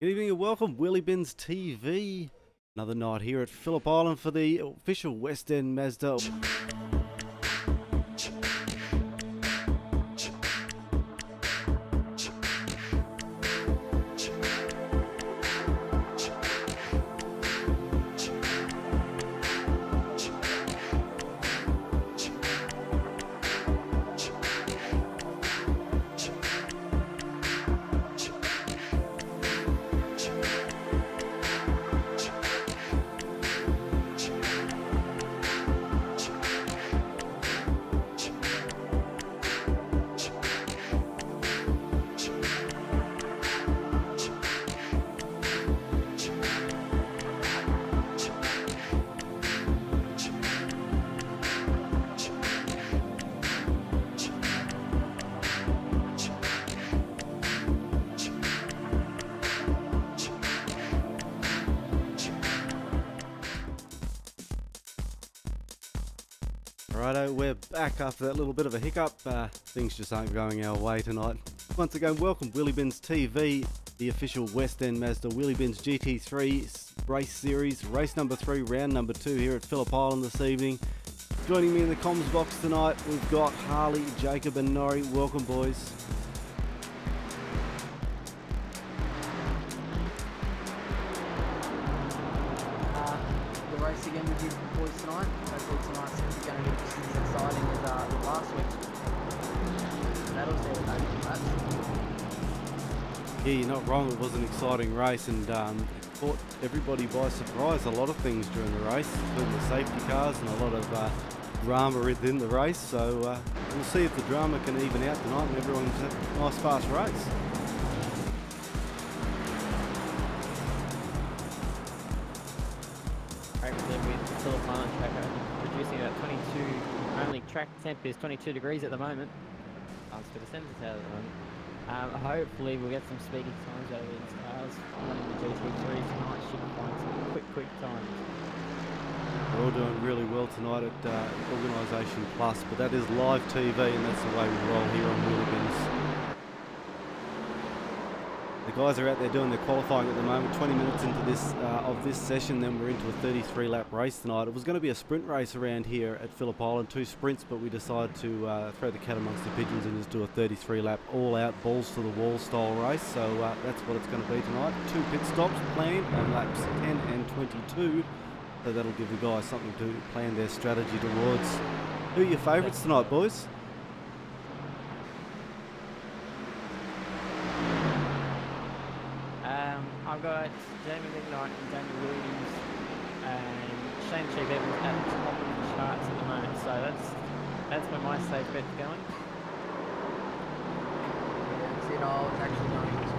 Good evening and welcome, Wheelybins TV. Another night here at Phillip Island for the official West End Mazda. Righto, we're back after that little bit of a hiccup. Things just aren't going our way tonight. Once again, welcome Wheelybins TV, the official West End Mazda Wheelybins GT3 race series, race number 3, round number 2 here at Phillip Island this evening. Joining me in the comms box tonight, we've got Harley, Jacob and Norrie. Welcome, boys. Race again with you boys tonight. Hopefully tonight's going to be just as exciting as last week's battles there with those laps. Yeah, you're not wrong, it was an exciting race and it caught everybody by surprise. A lot of things during the race, including the safety cars and a lot of drama within the race. So we'll see if the drama can even out tonight and everyone can have a nice fast race. With Phillip Island track producing about 22, only track temp is 22 degrees at the moment. It's for the centres out at the moment. Hopefully we'll get some speedy times out of these cars. Running the GT3 tonight should find some quick times. We're all doing really well tonight at Organisation Plus, but that is live TV and that's the way we roll here on Wheelybins. The guys are out there doing their qualifying at the moment. 20 minutes into this of this session, then we're into a 33-lap race tonight. It was going to be a sprint race around here at Phillip Island, 2 sprints, but we decided to throw the cat amongst the pigeons and just do a 33-lap all-out balls to the wall style race. So that's what it's going to be tonight. 2 pit stops planned on laps 10 and 22. So that'll give the guys something to plan their strategy towards. Who are your favourites tonight, boys? I've got Jamie McKnight and Daniel Williams and Shane Chief Evans at the top of the charts at the moment, so that's where my safe bet's going. Yeah, so I was actually going to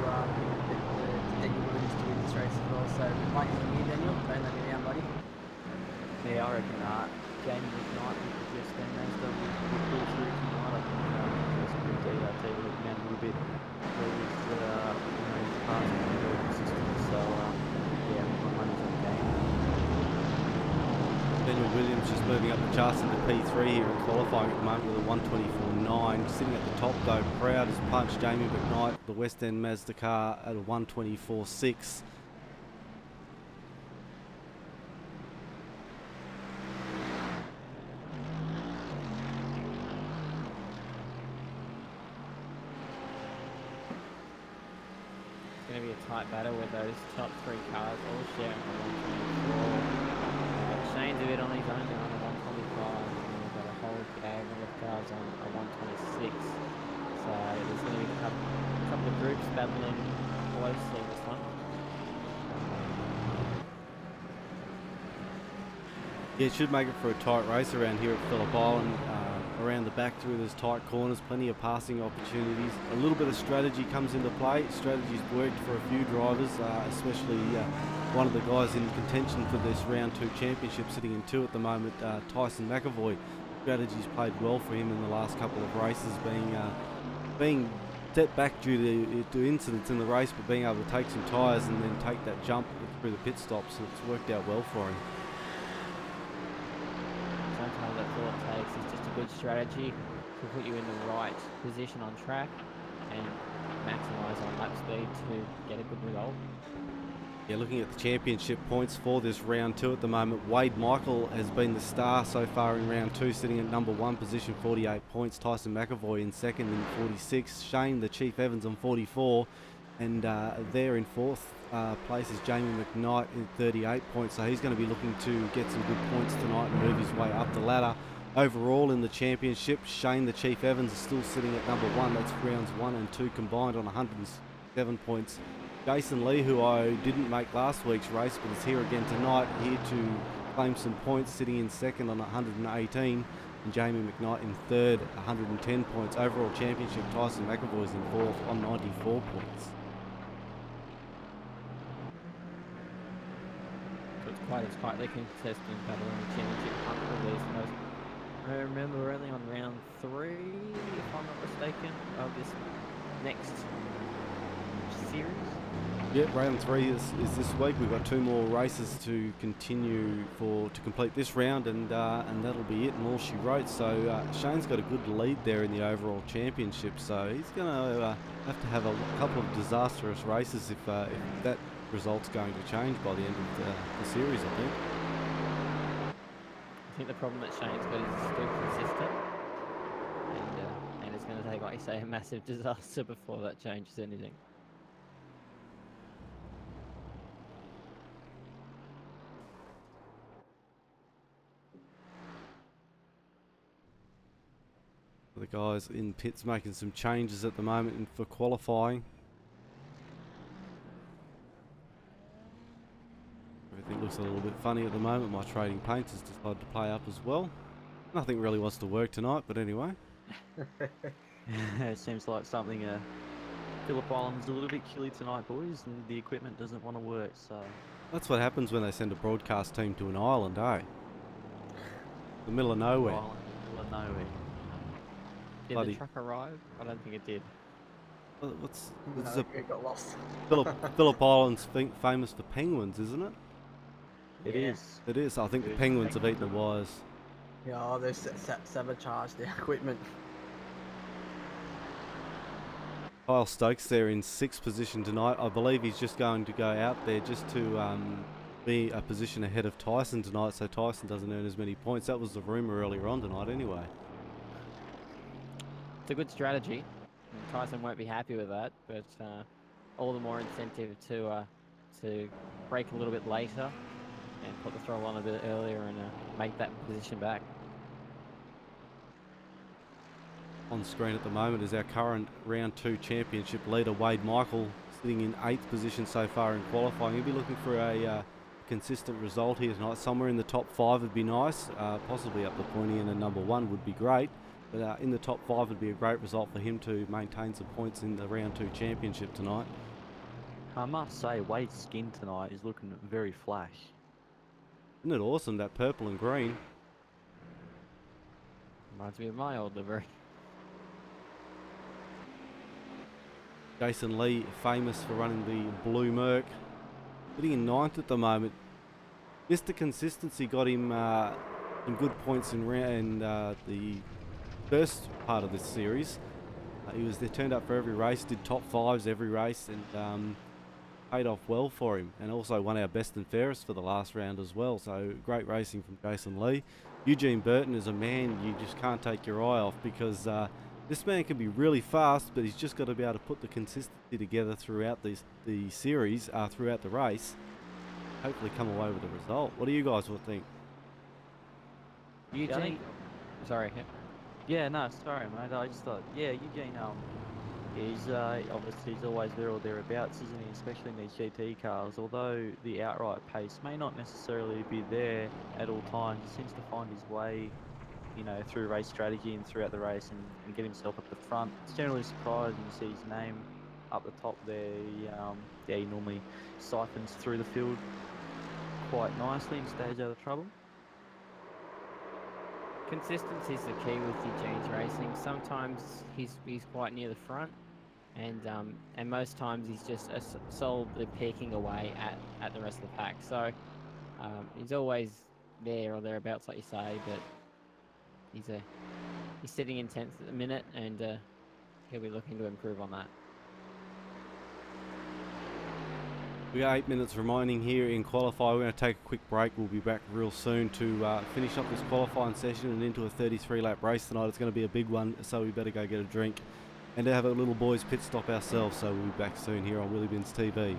Daniel Williams to win this race as well, so might be me, Daniel. Don't let me down, buddy. Yeah, I reckon Jamie McKnight will just then Mazda will pull through tonight. I think there's a good DRT will look down a little bit. So, yeah, my money's on the game. Daniel Williams just moving up the charts into P3 here in qualifying at the moment with a 124.9. Sitting at the top though, proud as punch, Jamie McKnight, the West End Mazda car at a 124.6. Going to be a tight battle with those top 3 cars all sharing a 124. Shane's a bit on his own now on a 125, and we've got a whole gaggle of cars on a 126. So there's going to be a couple of groups battling closely this one. Yeah, it should make it for a tight race around here at Phillip Island. Around the back through those tight corners, plenty of passing opportunities. A little bit of strategy comes into play. Strategy's worked for a few drivers, especially one of the guys in contention for this round 2 championship sitting in 2 at the moment, Tyson McAvoy. Strategy's played well for him in the last couple of races, being set back due to incidents in the race, but being able to take some tyres and then take that jump through the pit stops. So it's worked out well for him. Sometimes that's all it takes, is just a good strategy to put you in the right position on track, and maximise on lap speed to get a good result. Yeah, looking at the championship points for this round 2 at the moment, Wade Michael has been the star so far in round 2, sitting at number 1 position, 48 points. Tyson McAvoy in second in 46. Shane the Chief Evans on 44. And there in 4th place is Jamie McKnight in 38 points. So he's going to be looking to get some good points tonight and move his way up the ladder. Overall in the championship, Shane the Chief Evans is still sitting at number 1. That's rounds 1 and 2 combined on 107 points. Jason Lee, who I didn't make last week's race, but is here again tonight, here to claim some points, sitting in second on 118, and Jamie McKnight in third, 110 points. Overall championship, Tyson McAvoy is in 4th on 94 points. So it's quite a tightly contested battle in the championship hunt for these most. I remember we're only on round 3, if I'm not mistaken, of this next series. Yeah, round 3 is this week. We've got 2 more races to continue to complete this round, and that'll be it and all she wrote. So Shane's got a good lead there in the overall championship. So he's going to have to have a couple of disastrous races if that result's going to change by the end of the series, I think. I think the problem that Shane's got is he's still consistent, and it's going to take, like you say, a massive disaster before that changes anything. The guys in pits making some changes at the moment for qualifying. Everything looks a little bit funny at the moment. My trading paints has decided to play up as well. Nothing really wants to work tonight, but anyway. It seems like something Phillip Island's a little bit chilly tonight, boys, and the equipment doesn't want to work, so... That's what happens when they send a broadcast team to an island, eh? The middle of nowhere. Island, middle of nowhere. Did Bloody- the truck arrive? I don't think it did. What's No, it got lost. Phillip Island's famous for penguins, isn't it? It Yeah. is. It is. I think the Good. penguins have eaten the wires. Yeah, oh, they've sabotaged the equipment. Kyle Stokes there in 6th position tonight. I believe he's just going to go out there just to be a position ahead of Tyson tonight, so Tyson doesn't earn as many points. That was the rumour earlier on tonight anyway. It's a good strategy. And Tyson won't be happy with that, but all the more incentive to brake a little bit later and put the throttle on a bit earlier and make that position back. On screen at the moment is our current round 2 championship leader, Wade Michael, sitting in 8th position so far in qualifying. He'll be looking for a consistent result here tonight. Somewhere in the top 5 would be nice, possibly up the pointy, and a number 1 would be great. But in the top 5 would be a great result for him to maintain some points in the round 2 championship tonight. I must say, Wade's skin tonight is looking very flash. Isn't it awesome, that purple and green? Reminds me of my old livery. Jason Lee, famous for running the blue Merc, sitting in 9th at the moment. Mr. Consistency got him some good points in the first part of this series. He was there, turned up for every race, did top 5s every race, and paid off well for him, and also won our best and fairest for the last round as well. So great racing from Jason Lee. Eugene Burton is a man you just can't take your eye off, because this man can be really fast, but he's just got to be able to put the consistency together throughout the series, throughout the race. Hopefully come away with a result. What do you guys all think? Eugene? Sorry. Yeah, no, sorry, mate. I just thought, yeah, Eugene, he's obviously he's always there or thereabouts, isn't he? Especially in these GT cars. Although the outright pace may not necessarily be there at all times, he seems to find his way, you know, through race strategy and throughout the race, and get himself up the front. It's generally surprising to see his name up the top there. He normally siphons through the field quite nicely and stays out of trouble. Consistency is the key with Eugene's racing. Sometimes he's quite near the front, and most times he's just solidly peeking away at the rest of the pack. So he's always there or thereabouts, like you say, but he's sitting in 10th at the minute, and he'll be looking to improve on that. We got 8 minutes remaining here in qualify. We're going to take a quick break. We'll be back real soon to finish up this qualifying session and into a 33 lap race tonight. It's going to be a big one, so we better go get a drink and to have a little boys pit stop ourselves. So we'll be back soon here on Wheelybins TV.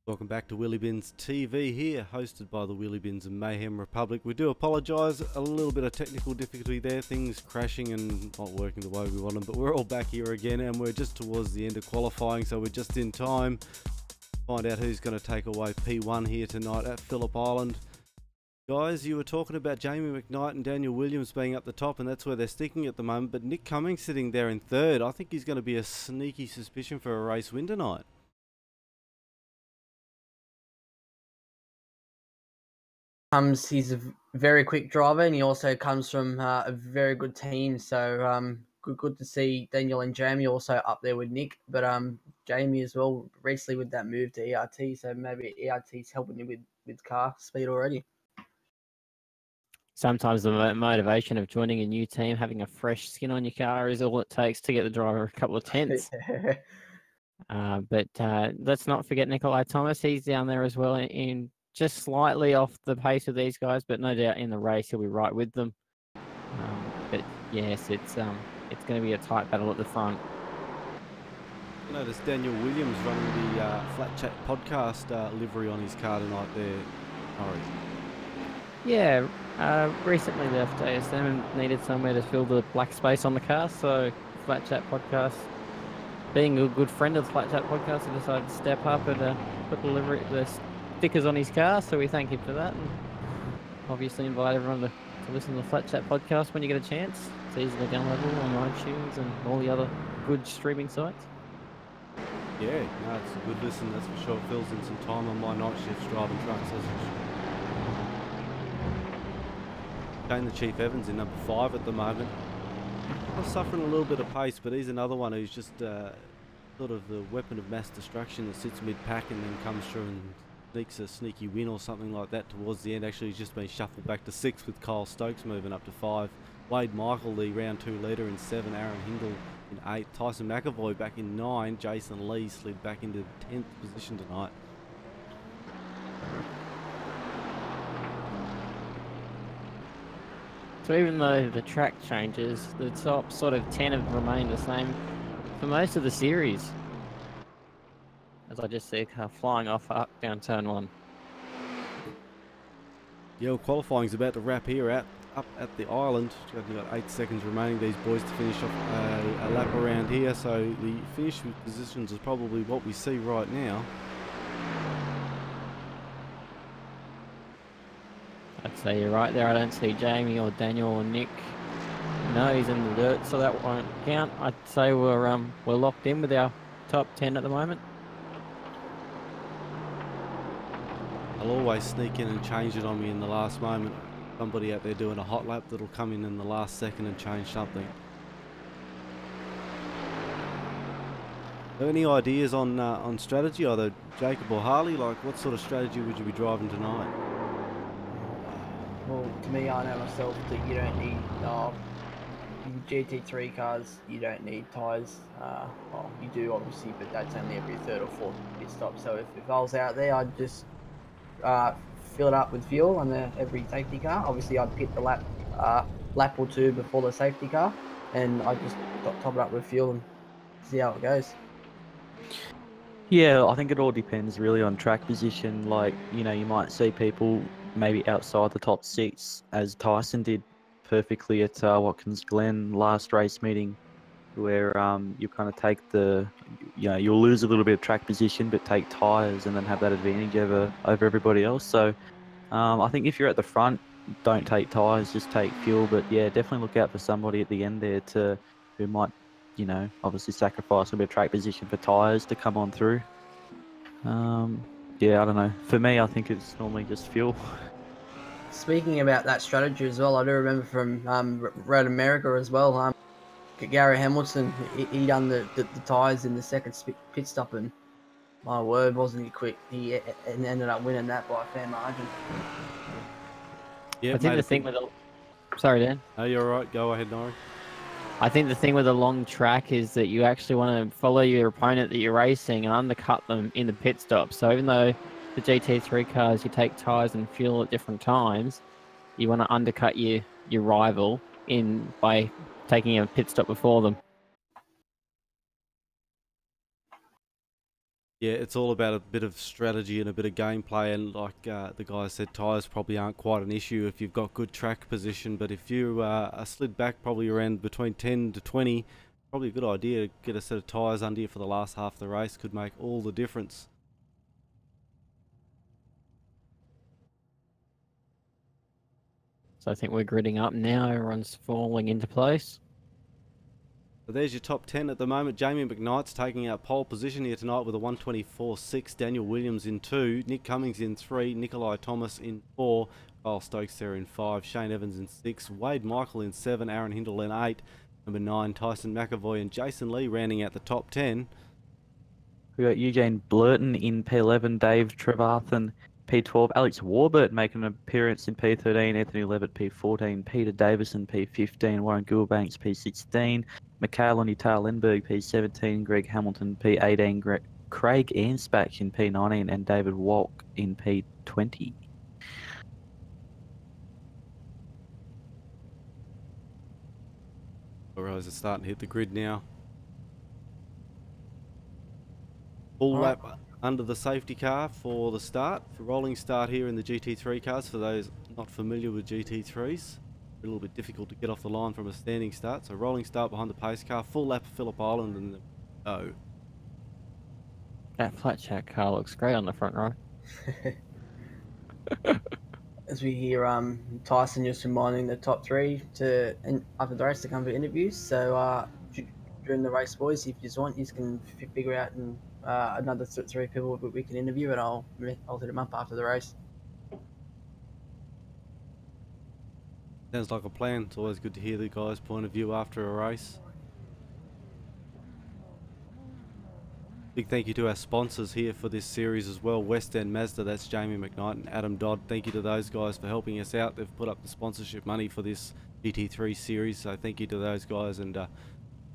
Welcome back to Wheelybins TV here, hosted by the Wheelybins and Mayhem Republic. We do apologise, a little bit of technical difficulty there, things crashing and not working the way we want them, but we're all back here again and we're just towards the end of qualifying, so we're just in time to find out who's going to take away P1 here tonight at Phillip Island. Guys, you were talking about Jamie McKnight and Daniel Williams being up the top, and that's where they're sticking at the moment, but Nick Cummings sitting there in third. I think he's going to be a sneaky suspicion for a race win tonight. He's a very quick driver, and he also comes from a very good team. So good to see Daniel and Jamie also up there with Nick. But Jamie as well recently with that move to ERT, so maybe ERT's helping him with car speed already. Sometimes the motivation of joining a new team, having a fresh skin on your car, is all it takes to get the driver a couple of tenths. But let's not forget Nikolai Thomas. He's down there as well in just slightly off the pace of these guys, but no doubt in the race he'll be right with them. But yes, it's going to be a tight battle at the front. I noticed Daniel Williams running the Flat Chat podcast livery on his car tonight there, Norrie. Yeah, recently left ASM and needed somewhere to fill the black space on the car, so Flat Chat podcast, being a good friend of the Flat Chat podcast, he decided to step up and put the stickers on his car, so we thank him for that, and obviously invite everyone to listen to the Flat Chat podcast when you get a chance. It's easily downloadable on iTunes and all the other good streaming sites. Yeah, no, it's a good listen, that's for sure. It fills in some time on my night shifts driving trucks, that's for sure. Shane the Chief Evans in number 5 at the moment. I'm suffering a little bit of pace, but he's another one who's just sort of the weapon of mass destruction that sits mid-pack and then comes through and sneaks a sneaky win or something like that towards the end. Actually, he's just been shuffled back to 6 with Kyle Stokes moving up to 5. Wade Michael, the round 2 leader, in 7. Aaron Hindle in 8. Tyson McAvoy back in 9. Jason Lee slid back into 10th position tonight. So even though the track changes, the top sort of 10 have remained the same for most of the series. As I just see a car flying off up down turn 1. Yeah, well, qualifying's about to wrap here up at the island. We've got 8 seconds remaining, these boys, to finish off a lap around here. So the finish positions is probably what we see right now. I'd say you're right there. I don't see Jamie or Daniel or Nick. No, he's in the dirt, so that won't count. I'd say we're locked in with our top 10 at the moment. I'll always sneak in and change it on me in the last moment. Somebody out there doing a hot lap that'll come in the last second and change something. Any ideas on strategy, either Jacob or Harley? Like, what sort of strategy would you be driving tonight? Well, to me, I know myself that you don't need GT3 cars. You don't need tyres. Well, you do obviously, but that's only every 3rd or 4th pit stop. So if I was out there, I'd just fill it up with fuel on every safety car. Obviously, I'd pit the lap or 2 before the safety car, and I'd just top it up with fuel and see how it goes. Yeah, I think it all depends really on track position. Like, you know, you might see people maybe outside the top 6, as Tyson did perfectly at Watkins Glen last race meeting, where you kind of take you'll lose a little bit of track position, but take tyres and then have that advantage over everybody else. So I think if you're at the front, don't take tyres, just take fuel. But yeah, definitely look out for somebody at the end there who might, you know, obviously sacrifice a bit of track position for tyres to come on through. Yeah, I don't know. For me, I think it's normally just fuel. Speaking about that strategy as well, I do remember from Road America as well. Gary Hamilton, he done the tyres in the second pit stop, and my word, wasn't he quick? He ended up winning that by a fair margin. Yeah, I think the thing with sorry, Dan. No, you're all right. Go ahead, Norrie. I think the thing with a long track is that you actually want to follow your opponent that you're racing and undercut them in the pit stop. So even though the GT3 cars, you take tyres and fuel at different times, you want to undercut your rival by taking a pit stop before them. Yeah, it's all about a bit of strategy and a bit of gameplay, and like the guy said, tyres probably aren't quite an issue if you've got good track position, but if you are slid back probably around between 10 to 20, probably a good idea to get a set of tyres under you for the last half of the race. Could make all the difference. So I think we're gridding up now, everyone's falling into place. So there's your top 10 at the moment. Jamie McKnight's taking out pole position here tonight with a 124.6. Daniel Williams in 2. Nick Cummings in 3. Nikolai Thomas in 4. Kyle Stokes there in 5. Shane Evans in 6. Wade Michael in 7. Aaron Hindle in 8. Number 9, Tyson McAvoy and Jason Lee rounding out the top 10. We got Eugene Blurton in P11, Dave Trevarthen P12, Alex Warburton making an appearance in P13, Anthony Levitt P14, Peter Davison P15, Warren Gilbanks P16, Mikhail Talenberg P17, Greg Hamilton P18, Craig Anspach in P19, and David Walk in P20. Alright, are starting to hit the grid now. Full lap under the safety car for the start. For rolling start here in the GT3 cars, for those not familiar with GT3s. A little bit difficult to get off the line from a standing start. So rolling start behind the pace car, full lap of Phillip Island and then go. That flat chat car looks great on the front row. As we hear Tyson just reminding the top 3 to after the race to come for interviews. So during the race, boys, if you want, you can figure out another 3 people that we can interview, and I'll hit them up after the race. Sounds like a plan. It's always good to hear the guys' point of view after a race. Big thank you to our sponsors here for this series as well. West End Mazda, that's Jamie McKnight and Adam Dodd. Thank you to those guys for helping us out. They've put up the sponsorship money for this GT3 series, so thank you to those guys, and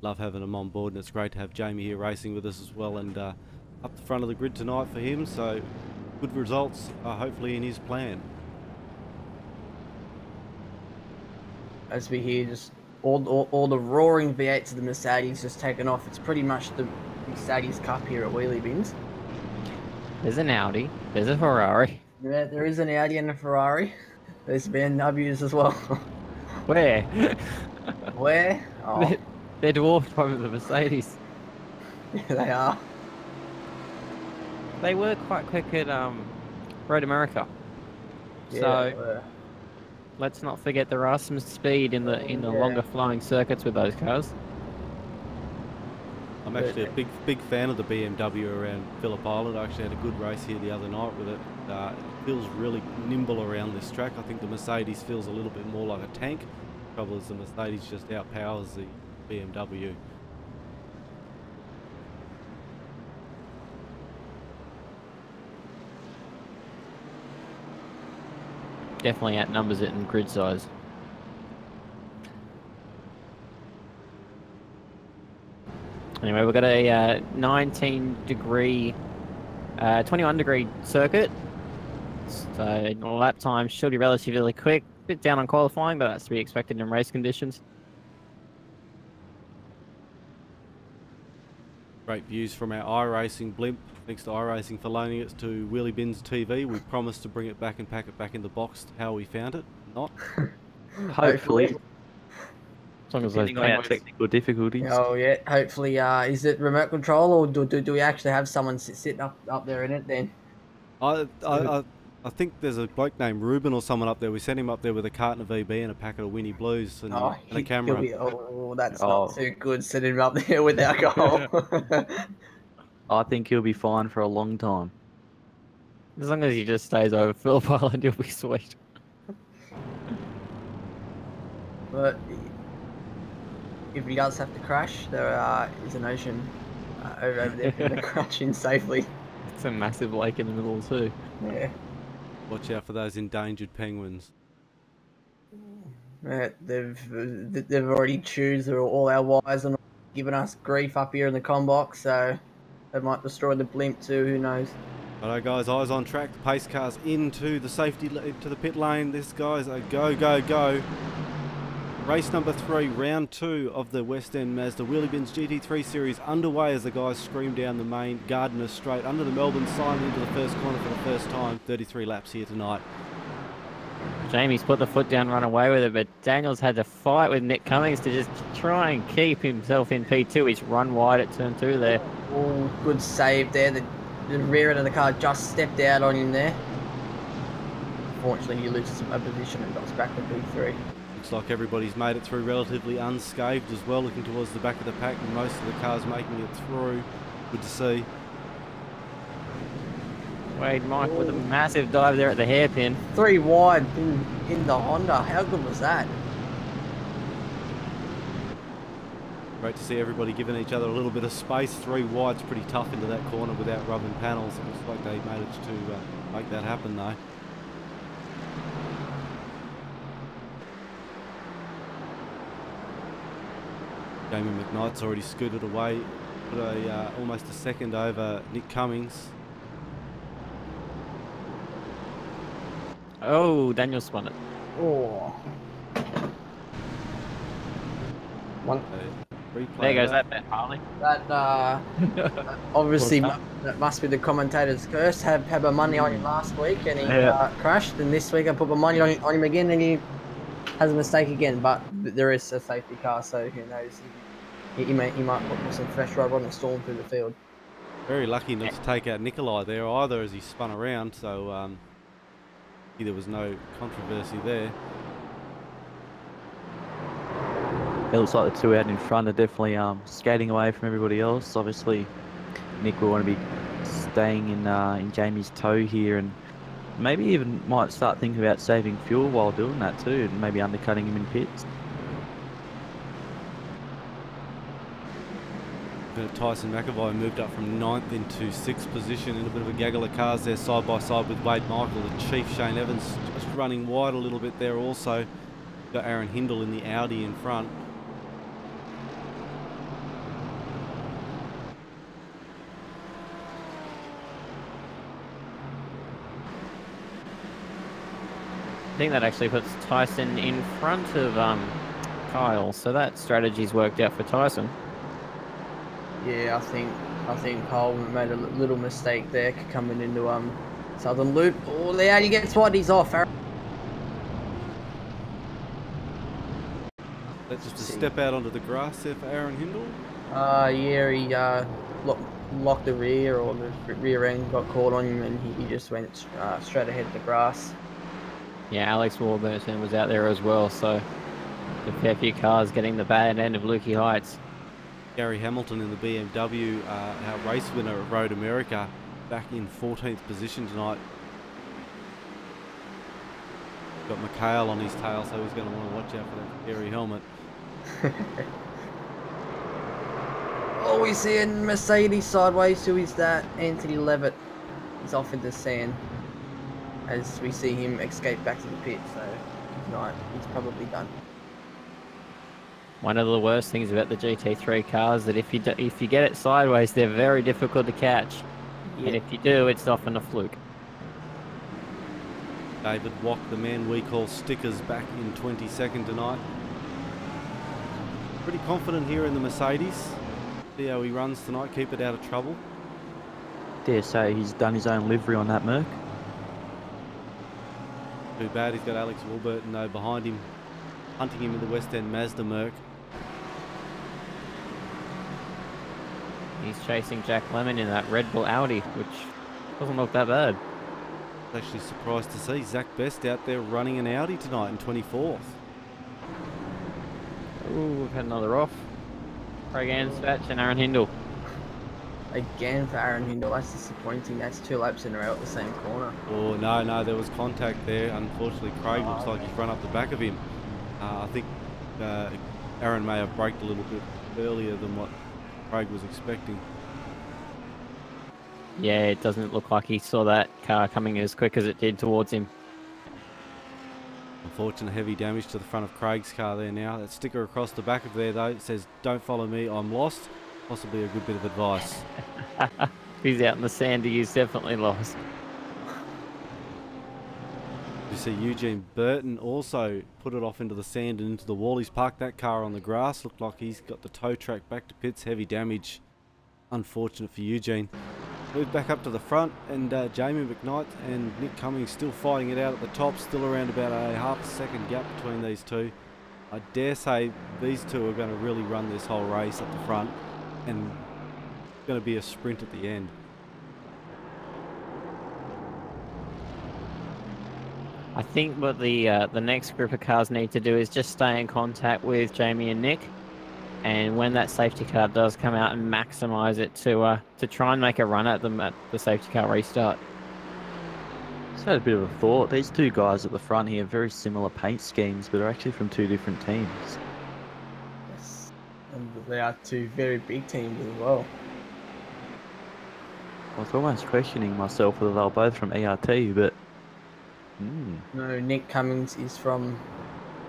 love having them on board, and it's great to have Jamie here racing with us as well, and up the front of the grid tonight for him, so good results hopefully in his plan. As we hear just all the roaring V8s of the Mercedes just taken off. It's pretty much the Mercedes Cup here at Wheelybins. There's an Audi, there's a Ferrari. Yeah, there is an Audi and a Ferrari. There's BMWs as well. Where? Where? Oh. They're dwarfed by the Mercedes. Yeah, they are. They were quite quick at Road America. Yeah, so let's not forget there are some speed in the longer flowing circuits with those cars. I'm actually a big fan of the BMW around Phillip Island. I actually had a good race here the other night with it. It feels really nimble around this track. I think the Mercedes feels a little bit more like a tank. The trouble is the Mercedes just outpowers the BMW. Definitely outnumbers it in grid size. Anyway, we've got a 19 degree, 21 degree circuit. So lap time should be relatively quick. Bit down on qualifying, but that's to be expected in race conditions. Great views from our iRacing blimp. Thanks to iRacing for loaning it to Wheelybins TV. We promised to bring it back and pack it back in the box how we found it. Not. Hopefully. As long as Depending on our technical difficulties. Oh yeah, hopefully. Is it remote control, or do we actually have someone sitting up there in it then? I think there's a bloke named Ruben or someone up there. We sent him up there with a carton of VB and a packet of Winnie Blues and a camera. That's not too good sitting him up there with alcohol. I think he'll be fine for a long time. As long as he just stays over Phillip Island, he'll be sweet. But if he does have to crash, there is an ocean over there for him to crash in safely. It's a massive lake in the middle too. Yeah. Watch out for those endangered penguins. Yeah, they've already chewed through all our wires and given us grief up here in the com box, so they might destroy the blimp too. Who knows? Righto, guys, eyes on track. The pace car's into the safety to the pit lane. This guy's a go. Race number 3, round 2 of the West End Mazda Wheelybins GT3 series underway as the guys scream down the main Gardiner Straight under the Melbourne sign into the first corner for the first time. 33 laps here tonight. Jamie's put the foot down, run away with it, but Daniel's had to fight with Nick Cummings to just try and keep himself in P2. He's run wide at turn 2 there. Oh, good save there. The rear end of the car just stepped out on him there. Unfortunately, he loses a position and goes back to P3. Looks like everybody's made it through relatively unscathed as well, looking towards the back of the pack, and most of the cars making it through. Good to see. Wade Mike with a massive dive there at the hairpin. 3 wide in the Honda. How good was that? Great to see everybody giving each other a little bit of space. 3 wide's pretty tough into that corner without rubbing panels. It looks like they managed to make that happen though. Jamie McKnight's already scooted away, put almost a second over Nick Cummings. Oh, Daniel spun it. Oh. There goes that bet, Harley. That obviously that must be the commentator's curse. Had my money on him last week and he crashed, and this week I put my money on him again and he has a mistake again. But there is a safety car, so who knows? He might put some fresh rubber on the storm through the field. Very lucky not to take out Nikolai there either as he spun around, so there was no controversy there. It looks like the 2 out in front are definitely skating away from everybody else. Obviously, Nick will want to be staying in Jamie's toe here, and maybe even might start thinking about saving fuel while doing that too, and maybe undercutting him in pits. Tyson McAvoy moved up from 9th into 6th position in a bit of a gaggle of cars there side by side with Wade Michael. The Chief Shane Evans just running wide a little bit there also. Got Aaron Hindle in the Audi in front. I think that actually puts Tyson in front of Kyle, so that strategy's worked out for Tyson. Yeah, I think Cole made a little mistake there coming into Southern Loop. Oh, the Audi gets wide, he's off. That's just a step out onto the grass there for Aaron Hindle. Yeah, he locked the rear, or the rear end got caught on him, and he just went straight ahead of the grass. Yeah, Alex Warburton was out there as well, so a fair few cars getting the bad end of Lukey Heights. Gary Hamilton in the BMW, our race winner at Road America, back in 14th position tonight. Got McHale on his tail, so he's going to want to watch out for that scary helmet. Oh, we see a Mercedes sideways. Who is that? Anthony Levitt. He's off in the sand as we see him escape back to the pit, so he's probably done. One of the worst things about the GT3 cars that if you get it sideways, they're very difficult to catch. Yeah. And if you do, it's often a fluke. David Wack, the man we call Stickers, back in 22nd tonight. Pretty confident here in the Mercedes. See how he runs tonight, keep it out of trouble. Dare say he's done his own livery on that Merc. Too bad he's got Alex Warburton though behind him, hunting him in the West End Mazda Merc. He's chasing Jack Lemmon in that Red Bull Audi, which doesn't look that bad. Actually surprised to see Zach Best out there running an Audi tonight in 24th. Ooh, we've had another off. Craig Ansbach and Aaron Hindle. Again for Aaron Hindle, that's disappointing. That's 2 laps in a row at the same corner. Oh, no, there was contact there. Unfortunately, Craig looks like he's run up the back of him. I think Aaron may have braked a little bit earlier than what Craig was expecting. Yeah, it doesn't look like he saw that car coming as quick as it did towards him. Unfortunate heavy damage to the front of Craig's car there now. That sticker across the back of there though, it says, "Don't follow me, I'm lost." Possibly a good bit of advice. He's out in the sand, he's definitely lost. You see Eugene Burton also put it off into the sand and into the wall. He's parked that car on the grass. Looked like he's got the tow track back to pits. Heavy damage. Unfortunate for Eugene. Moved back up to the front, and Jamie McKnight and Nick Cummings still fighting it out at the top. Still around about a half a second gap between these two. I dare say these two are going to really run this whole race at the front, and it's going to be a sprint at the end. I think what the next group of cars need to do is just stay in contact with Jamie and Nick, and when that safety car does come out, and maximise it to try and make a run at them at the safety car restart. Just had a bit of a thought. These two guys at the front here have very similar paint schemes, but are actually from two different teams. Yes, and they are two very big teams as well. I was almost questioning myself whether they were both from ERT, but No, Nick Cummings is from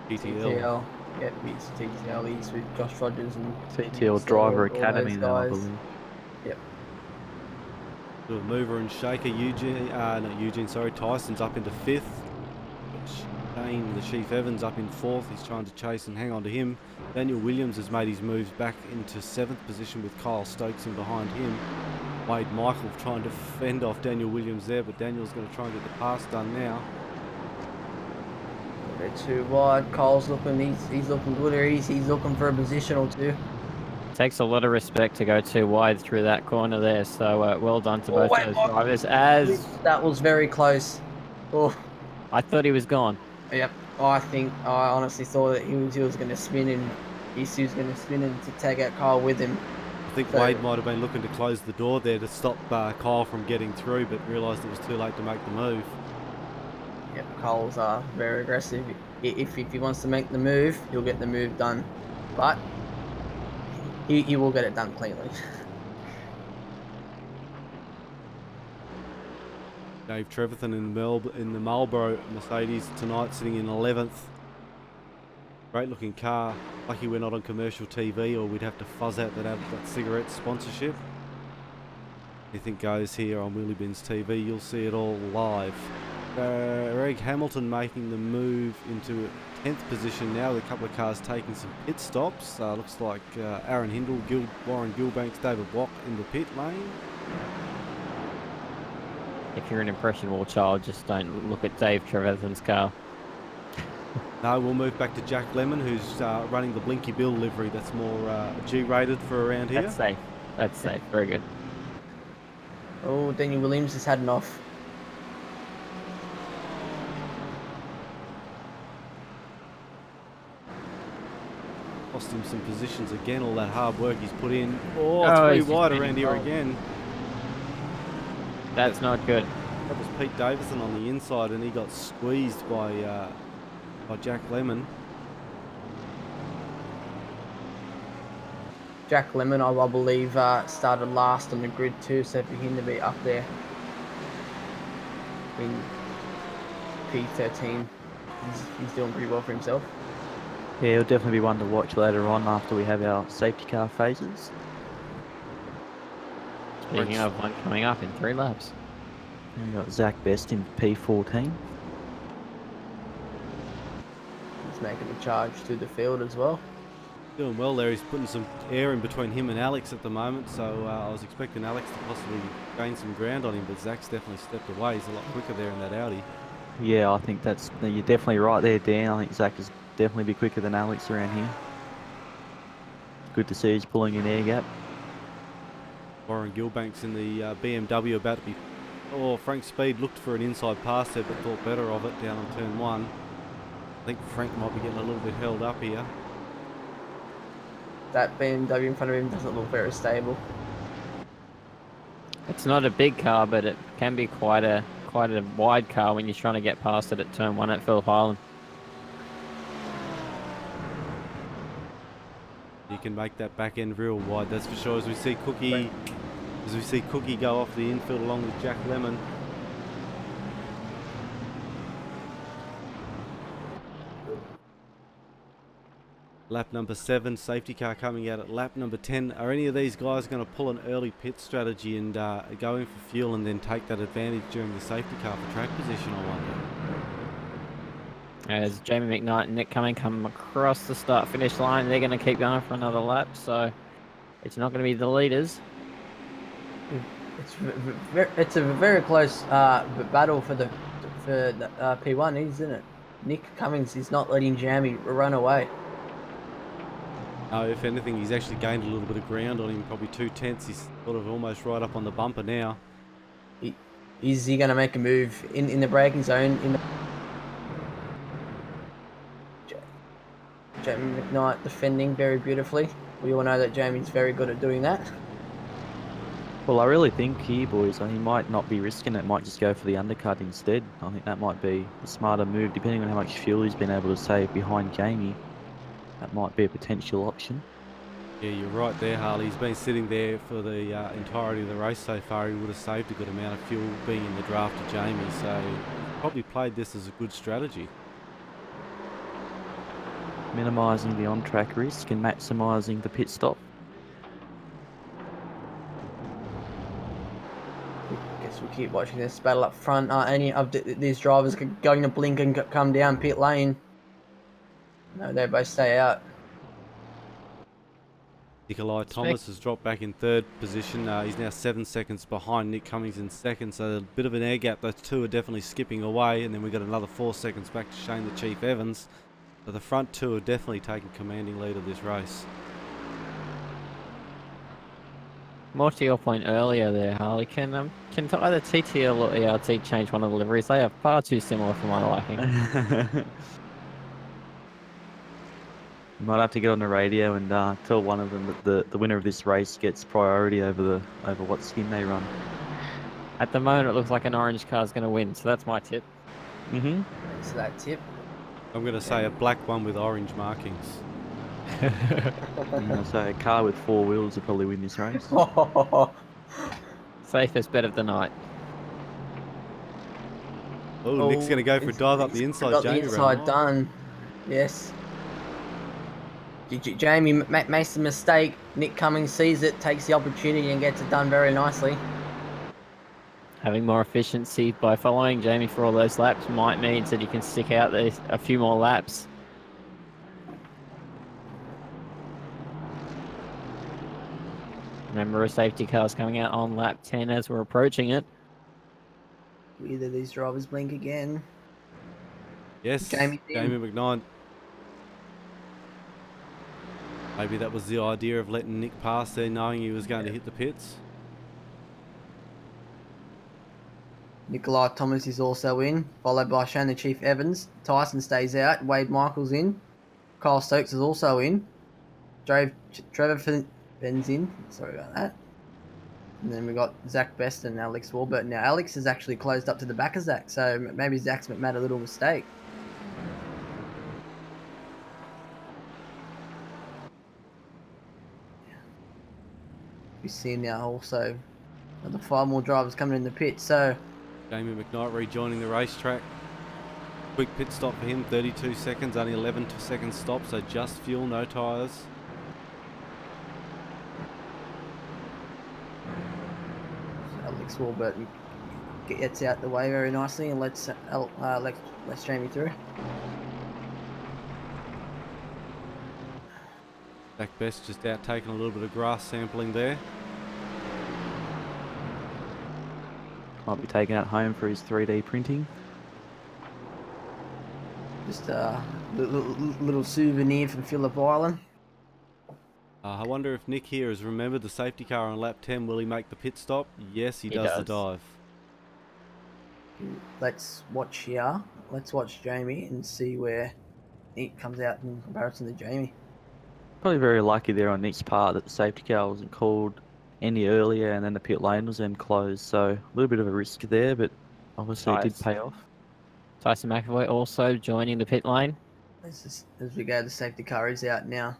GTL. TTL. Yep, he's TTL. He's with Josh Rogers and TTL Driver all Academy those now, I guys. believe. Yep. Do a mover and shaker. Tyson's up into 5th. Shane, the Chief Evans, up in 4th. He's trying to chase and hang on to him. Daniel Williams has made his moves back into 7th position with Kyle Stokes in behind him. Wade Michael trying to fend off Daniel Williams there, but Daniel's going to try and get the pass done now. They're too wide. Kyle's looking. He's looking good here. He's looking for a position or two. Takes a lot of respect to go too wide through that corner there, so well done to both wait, those drivers. As That was very close. Oh, I thought he was gone. yep. I honestly thought that he was going to spin and he was going to spin and to tag out Kyle with him. I think So- Wade might have been looking to close the door there to stop Kyle from getting through, but realised it was too late to make the move. Yep, Kyle's very aggressive. If he wants to make the move, he'll get the move done. But he will get it done cleanly. Dave Trevathan in the Marlboro Mercedes tonight, sitting in 11th. Great looking car. Lucky we're not on commercial TV, or we'd have to fuzz out that cigarette sponsorship. Anything goes here on Wheelybins TV, you'll see it all live. Greg Hamilton making the move into 10th position now, with a couple of cars taking some pit stops. Looks like Aaron Hindle, Warren Gilbanks, David Watt in the pit lane. If you're an impressionable child, just don't look at Dave Trevathan's car. No, we'll move back to Jack Lemon, who's running the Blinky Bill livery. That's more G-rated for around here. That's safe. That's safe. Very good. Oh, Daniel Williams is heading off. Lost him some positions again, all that hard work he's put in. Oh, Oh, three he's just wide been around here involved. again. That's not good. That was Pete Davison on the inside, and he got squeezed by Jack Lemon. Jack Lemon, I believe, started last on the grid too, so for him to be up there in P13, he's doing pretty well for himself. Yeah, he'll definitely be one to watch later on after we have our safety car phases. Speaking of one coming up in 3 laps. And we've got Zach Best in P14. He's making a charge to the field as well. Doing well there. He's putting some air in between him and Alex at the moment, so I was expecting Alex to possibly gain some ground on him, but Zach's definitely stepped away. He's a lot quicker there in that Audi. Yeah, I think you're definitely right there, Dan. I think Zach is definitely be quicker than Alex around here. Good to see he's pulling an air gap. Warren Gilbanks in the BMW about to be... Oh, Frank Speed looked for an inside pass there, but thought better of it down on turn 1. I think Frank might be getting a little bit held up here. That BMW in front of him doesn't look very stable. It's not a big car, but it can be quite a wide car when you're trying to get past it at turn 1 at Phillip Island. You can make that back end real wide, that's for sure. As we see Cookie go off the infield along with Jack Lemon. Lap number 7, safety car coming out at lap number 10. Are any of these guys going to pull an early pit strategy and go in for fuel and then take that advantage during the safety car for track position, I wonder? As Jamie McKnight and Nick Cumming come across the start-finish line, they're going to keep going for another lap, so it's not going to be the leaders. It's a very close battle for the P1, isn't it? Nick Cummings is not letting Jamie run away. No, if anything, he's actually gained a little bit of ground on him, probably 2/10. He's sort of almost right up on the bumper now. Is he going to make a move in the braking zone? Jamie McKnight defending very beautifully. We all know that Jamie's very good at doing that. Well, I really think here, boys, he might not be risking it. Might just go for the undercut instead. I think that might be a smarter move, depending on how much fuel he's been able to save behind Jamie. That might be a potential option. Yeah, you're right there, Harley. He's been sitting there for the entirety of the race so far. He would have saved a good amount of fuel being in the draft to Jamie, so probably played this as a good strategy. Minimising the on-track risk and maximising the pit stop. Guess we'll keep watching this battle up front. Any of these drivers going to blink and come down pit lane? No, they both stay out. Nikolai Thomas has dropped back in third position. He's now 7 seconds behind Nick Cummings in second, so a bit of an air gap. Those two are definitely skipping away, and then we've got another 4 seconds back to Shane the Chief Evans. So the front two are definitely taking commanding lead of this race. More to your point earlier there, Harley, can either TT or ERT change one of the liveries? They are far too similar for my liking. You might have to get on the radio and tell one of them that the winner of this race gets priority over what skin they run. At the moment, it looks like an orange car is going to win, so that's my tip. Thanks for that tip. I'm going to say a black one with orange markings. I'm going to say a car with 4 wheels will probably win this race. Safest bet of the night. Oh, Nick's going to go for a dive up the inside. Got Jamie the inside ran. done. Yes. Jamie makes the mistake. Nick Cummings sees it, takes the opportunity and gets it done very nicely. Having more efficiency by following Jamie for all those laps might mean that he can stick out there a few more laps. Remember, a safety car is coming out on lap 10 as we're approaching it. Either these drivers blink again. Yes, Jamie McKnight. Maybe that was the idea of letting Nick pass there, knowing he was going to hit the pits. Nikolai Thomas is also in, followed by Shane the Chief Evans. Tyson stays out. Wade Michaels in. Kyle Stokes is also in. Trevor Finn's in. Sorry about that. And then we got Zach Best and Alex Warburton. Now Alex is actually closed up to the back of Zach, so maybe Zach's made a little mistake. We see now also another 5 more drivers coming in the pit. So Jamie McKnight rejoining the racetrack. Quick pit stop for him, 32 seconds, only 11 seconds stop, so just fuel, no tyres. Alex Warburton gets out the way very nicely and lets Jamie through. Zach Best just out taking a little bit of grass sampling there. Might be taking it home for his 3D printing. Just a little souvenir from Phillip Island. I wonder if Nick here has remembered the safety car on lap 10. Will he make the pit stop? Yes, he does the dive. Let's watch here. Let's watch Jamie and see where Nick comes out in comparison to Jamie. Probably very lucky there on Nick's part that the safety car wasn't called any earlier and then the pit lane was then closed. So a little bit of a risk there, but obviously it did pay off. Tyson McAvoy also joining the pit lane. As we go, the safety car is out now.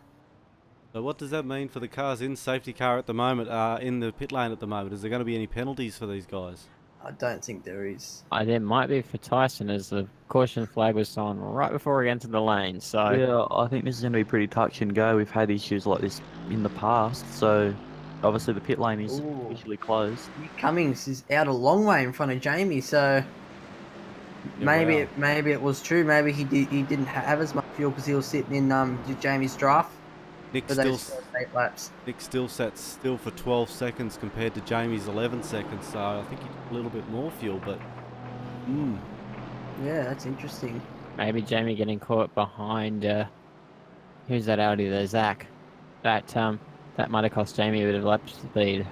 So what does that mean for the cars in safety car at the moment, in the pit lane at the moment? Is there going to be any penalties for these guys? I don't think there is. There might be for Tyson, as the caution flag was on right before he entered the lane. So yeah, I think this is going to be pretty touch and go. We've had issues like this in the past, so obviously the pit lane is officially closed. Nick Cummings is out a long way in front of Jamie, so Yeah, Maybe it was true. Maybe he didn't have as much fuel because he was sitting in Jamie's draft Nick for still those first 8 laps. Nick still sat still for 12 seconds compared to Jamie's 11 seconds, so I think he took a little bit more fuel, but Yeah, that's interesting. Maybe Jamie getting caught behind, who's that Audi there, Zach? That might have cost Jamie a bit of lap speed.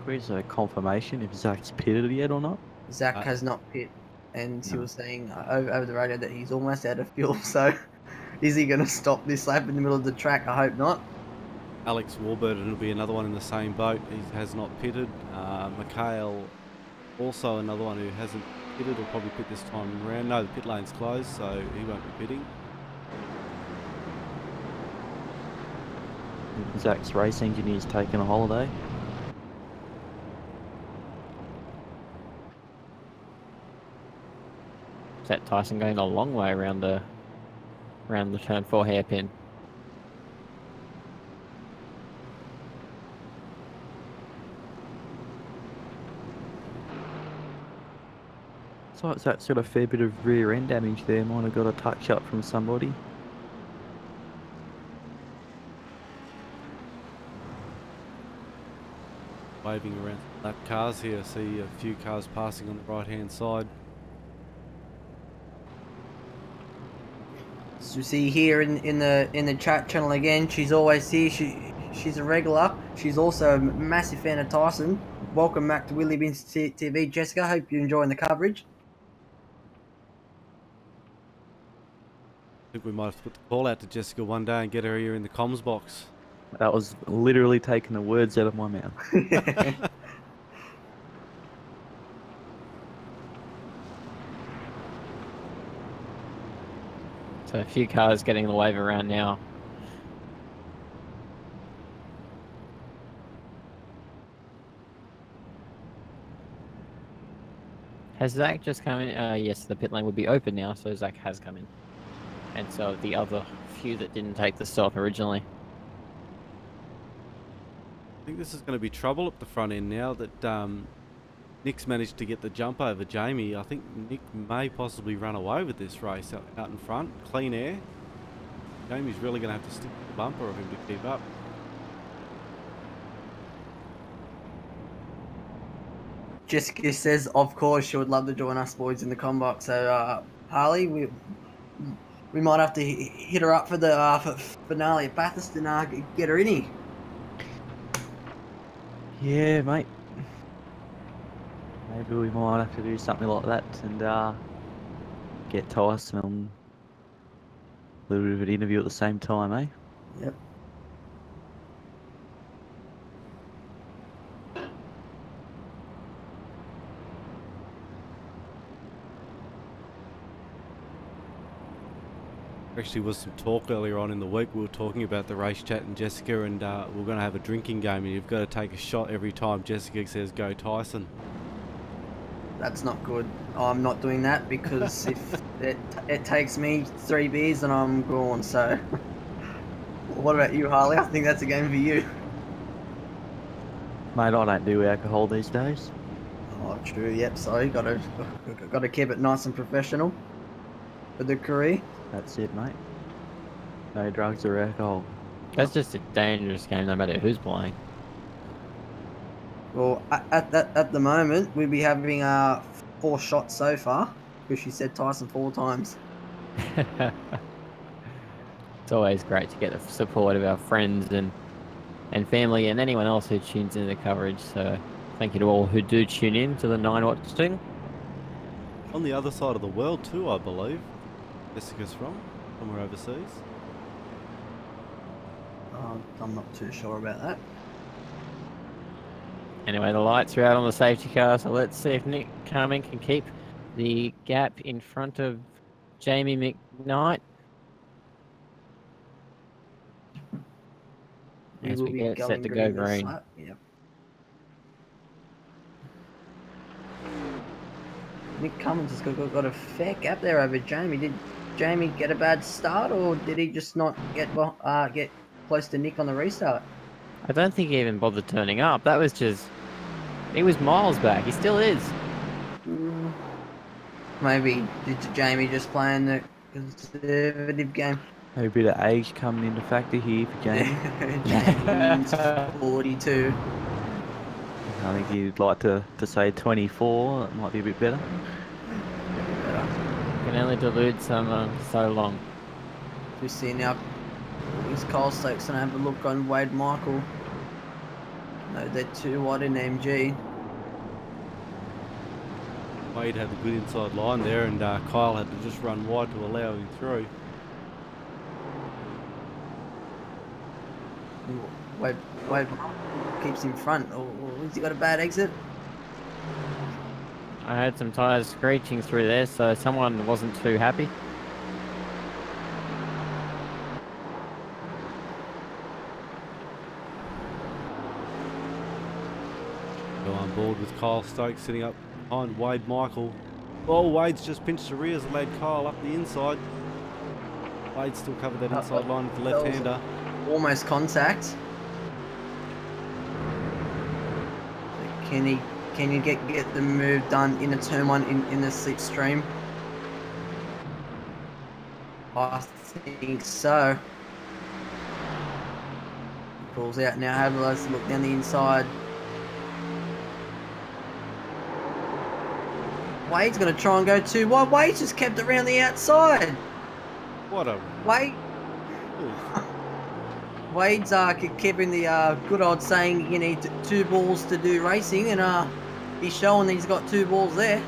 Where's a confirmation if Zach's pitted yet or not? Zach has not pit, and he was saying over the radio that he's almost out of fuel. So, is he going to stop this lap in the middle of the track? I hope not. Alex Warburton will be another one in the same boat. He has not pitted. Mikhail, also another one who hasn't pitted, will probably pit this time around. No, the pit lane's closed, so he won't be pitting. Zach's race engineer's taking a holiday. Is that Tyson going a long way around the turn 4 hairpin? So Zach's got a fair bit of rear end damage there. Might have got a touch up from somebody. Waving around lap cars here. See a few cars passing on the right hand side. So you see here in the chat channel again, she's always here. She's a regular. She's also a massive fan of Tyson. Welcome back to Wheelybins TV, Jessica. Hope you're enjoying the coverage. I think we might have to put the call out to Jessica one day and get her here in the comms box. That was literally taking the words out of my mouth. So a few cars getting the wave around now. Has Zach just come in? Yes, the pit lane would be open now, so Zach has come in. And so the other few that didn't take the stop originally. I think this is going to be trouble at the front end now that Nick's managed to get the jump over Jamie. I think Nick may possibly run away with this race out in front. Clean air. Jamie's really going to have to stick to the bumper of him to keep up. Jessica says, of course, she would love to join us boys in the combox. So, Harley, we might have to hit her up for the finale at Bathurst and get her in here. Yeah, mate. Maybe we might have to do something like that and get Tyson on a little bit of an interview at the same time, eh? Yep. Actually was some talk earlier on in the week. We were talking about the race chat and Jessica, and we're going to have a drinking game, and you've got to take a shot every time Jessica says go Tyson. That's not good. I'm not doing that because if it takes me 3 beers and I'm gone. So, what about you, Harley? I think that's a game for you. Mate, I don't do alcohol these days. Oh, true. Yep. Sorry, got to keep it nice and professional for the career. That's it, mate. No drugs or alcohol. That's just a dangerous game no matter who's playing. Well, at the moment, we'd be having 4 shots so far, because she said Tyson 4 times. It's always great to get the support of our friends and family and anyone else who tunes into the coverage. So thank you to all who do tune in to the 9 watching. On the other side of the world too, I believe. Jessica's from somewhere overseas. I'm not too sure about that. Anyway, the lights are out on the safety car, so let's see if Nick Carmen can keep the gap in front of Jamie McKnight. As we get set to go green. Yep. Nick Cummins has got a fair gap there over Jamie. Did Jamie get a bad start, or did he just not get close to Nick on the restart? I don't think he even bothered turning up. That was just... He was miles back. He still is. Maybe Jamie just playing the conservative game. Maybe a bit of age coming into factor here for Jamie. Jamie's 42. I think he'd like to say 24. It might be a bit better. Can only delude someone so long. We see now. Is Kyle Stokes gonna have a look on Wade Michael? No, they're too wide in MG. Wade had a good inside line there, and Kyle had to just run wide to allow him through. Wade keeps in front. Or has he got a bad exit? I heard some tyres screeching through there, so someone wasn't too happy. Go on board with Kyle Stokes sitting up behind Wade Michael. Oh, Wade's just pinched the rears and laid Kyle up the inside. Wade still covered that inside line with the left-hander. Almost contact. Can you get the move done in a turn one in the slipstream? I think so. Pulls out now. Have a look down the inside. Wade's going to try and go too wide. Wade just kept it around the outside. What a... Wade. Wade's keeping the good old saying, you need 2 balls to do racing, and he's showing that he's got 2 balls there.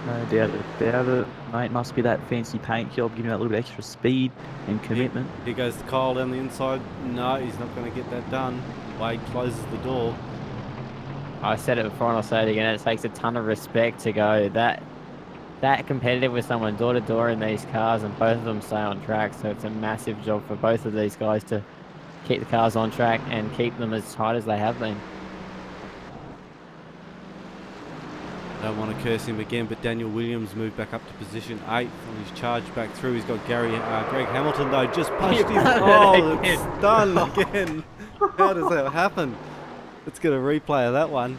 No doubt about it. Mate, must be that fancy paint job, giving that little bit extra speed and commitment. Here goes the Kyle down the inside. No, he's not going to get that done. Wade closes the door. I said it before and I'll say it again, it takes a ton of respect to go that competitive with someone door to door in these cars, and both of them stay on track, so it's a massive job for both of these guys to keep the cars on track and keep them as tight as they have been. Don't want to curse him again, but Daniel Williams moved back up to position 8th and he's charged back through. He's got Greg Hamilton though, just punched him. Oh, it's done again. How does that happen? Let's get a replay of that one.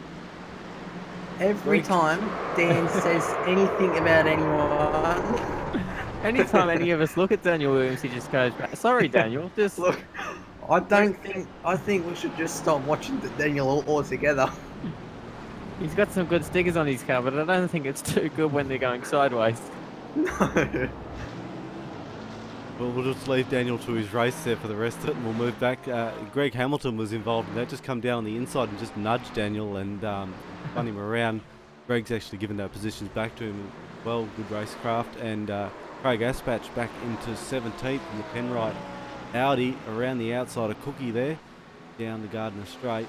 Every time Dan says anything about anyone. Anytime any of us look at Daniel Williams, he just goes back. Sorry, Daniel. Just look. I think we should just stop watching Daniel altogether. He's got some good stickers on his car, but I don't think it's too good when they're going sideways. No. Well, we'll just leave Daniel to his race there for the rest of it, and we'll move back. Greg Hamilton was involved in that, just come down on the inside and just nudged Daniel and run him around. Greg's actually given those positions back to him. Well, good racecraft. And Craig Aspatch back into 17th in the Penrite Audi around the outside of Cookie there, down the Gardner Straight.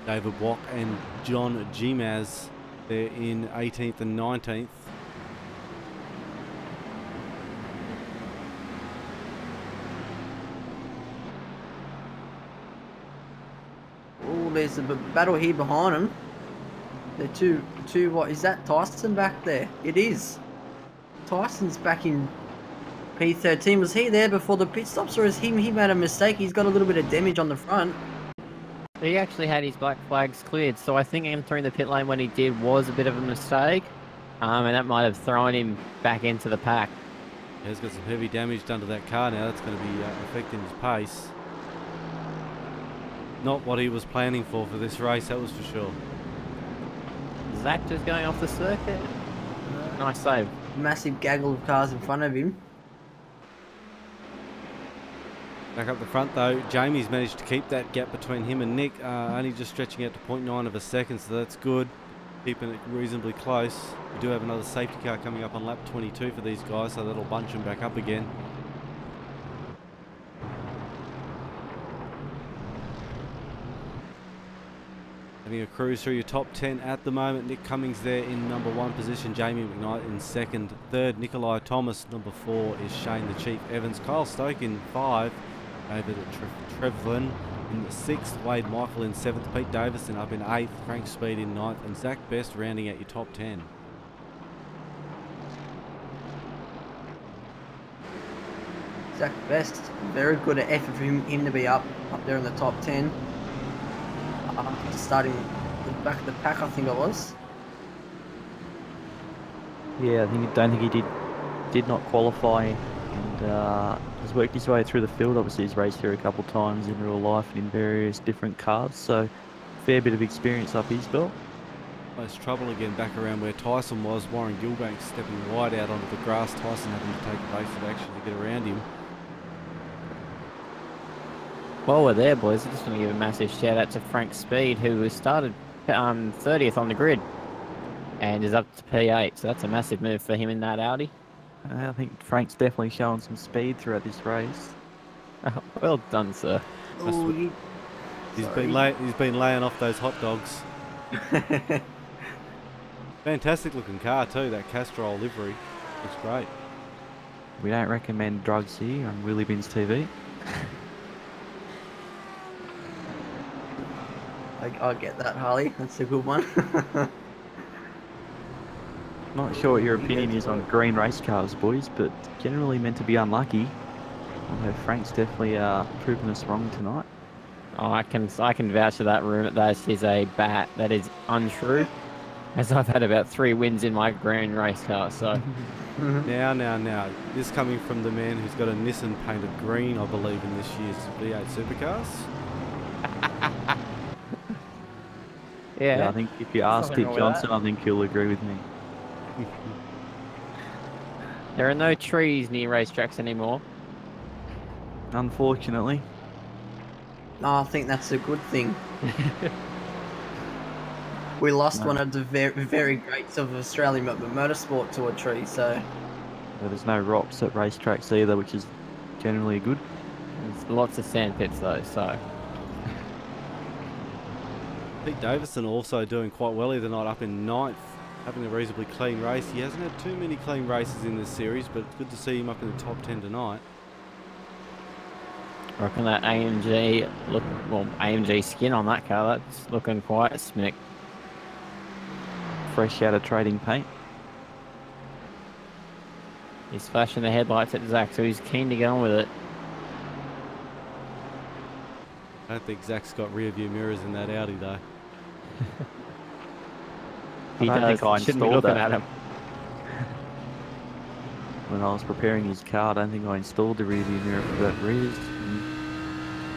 David Block and John Gmaz there in 18th and 19th. Oh, there's a battle here behind him. They're two, what is that, Tyson back there? It is. Tyson's back in P13. Was he there before the pit stops, or is he made a mistake? He's got a little bit of damage on the front. He actually had his black flags cleared, so I think entering the pit lane when he did was a bit of a mistake, and that might have thrown him back into the pack. Yeah, he's got some heavy damage done to that car now. That's going to be affecting his pace. Not what he was planning for this race, that was for sure. Zach just going off the circuit. Nice save. Massive gaggle of cars in front of him. Back up the front though, Jamie's managed to keep that gap between him and Nick, only just stretching out to 0.9 of a second, so that's good. Keeping it reasonably close. We do have another safety car coming up on lap 22 for these guys, so that'll bunch them back up again. Having a cruise through your top 10 at the moment. Nick Cummings there in number 1 position, Jamie McKnight in 2nd, 3rd Nikolai Thomas, number 4 is Shane the Chief Evans, Kyle Stoke in 5, David Trevlin in 6th, Wade Michael in 7th, Pete Davison up in 8th, Frank Speed in 9th, and Zach Best rounding out your top 10. exact best. Very good effort for him to be up there in the top 10. Starting the back of the pack, I think it was. Yeah, don't think he did not qualify, and has worked his way through the field. Obviously, he's raced here a couple of times in real life and in various different cars, so fair bit of experience up his belt. Most trouble again back around where Tyson was. Warren Gilbank stepping wide out onto the grass. Tyson having to take evasive action to get around him. While we're there, boys, I just want to give a massive shout out to Frank Speed, who started 30th on the grid and is up to P8. So that's a massive move for him in that Audi. I think Frank's definitely showing some speed throughout this race. Well done, sir. Ooh, He's been laying off those hot dogs. Fantastic looking car too, that Castrol livery. Looks great. We don't recommend drugs here on Wheelybins TV. I get that, Harley. That's a good one. Not sure what your opinion is on green race cars, boys, but generally meant to be unlucky. Although Frank's definitely proven us wrong tonight. Oh, I can vouch for that rumor. That is a bat. That is untrue, as I've had about 3 wins in my green race car. So now, this coming from the man who's got a Nissan painted green, I believe, in this year's V8 Supercars. yeah, I think if you ask Dick Johnson, I think he'll agree with me. there are no trees near racetracks anymore. Unfortunately. No, I think that's a good thing. We lost one of the very greats of Australian motorsport to a tree, so... There's no rocks at racetracks either, which is generally good. There's lots of sand pits though, so... Pete Davison also doing quite well here tonight, up in 9th, having a reasonably clean race. He hasn't had too many clean races in this series, but it's good to see him up in the top 10 tonight. I reckon that AMG AMG skin on that car, that's looking quite smick. Fresh out of trading paint. He's flashing the headlights at Zach, so he's keen to get on with it. I don't think Zach's got rear view mirrors in that Audi though. I don't think I Shouldn't be installed looking that. at him. When I was preparing his car, I don't think I installed the rear view mirror for that rear.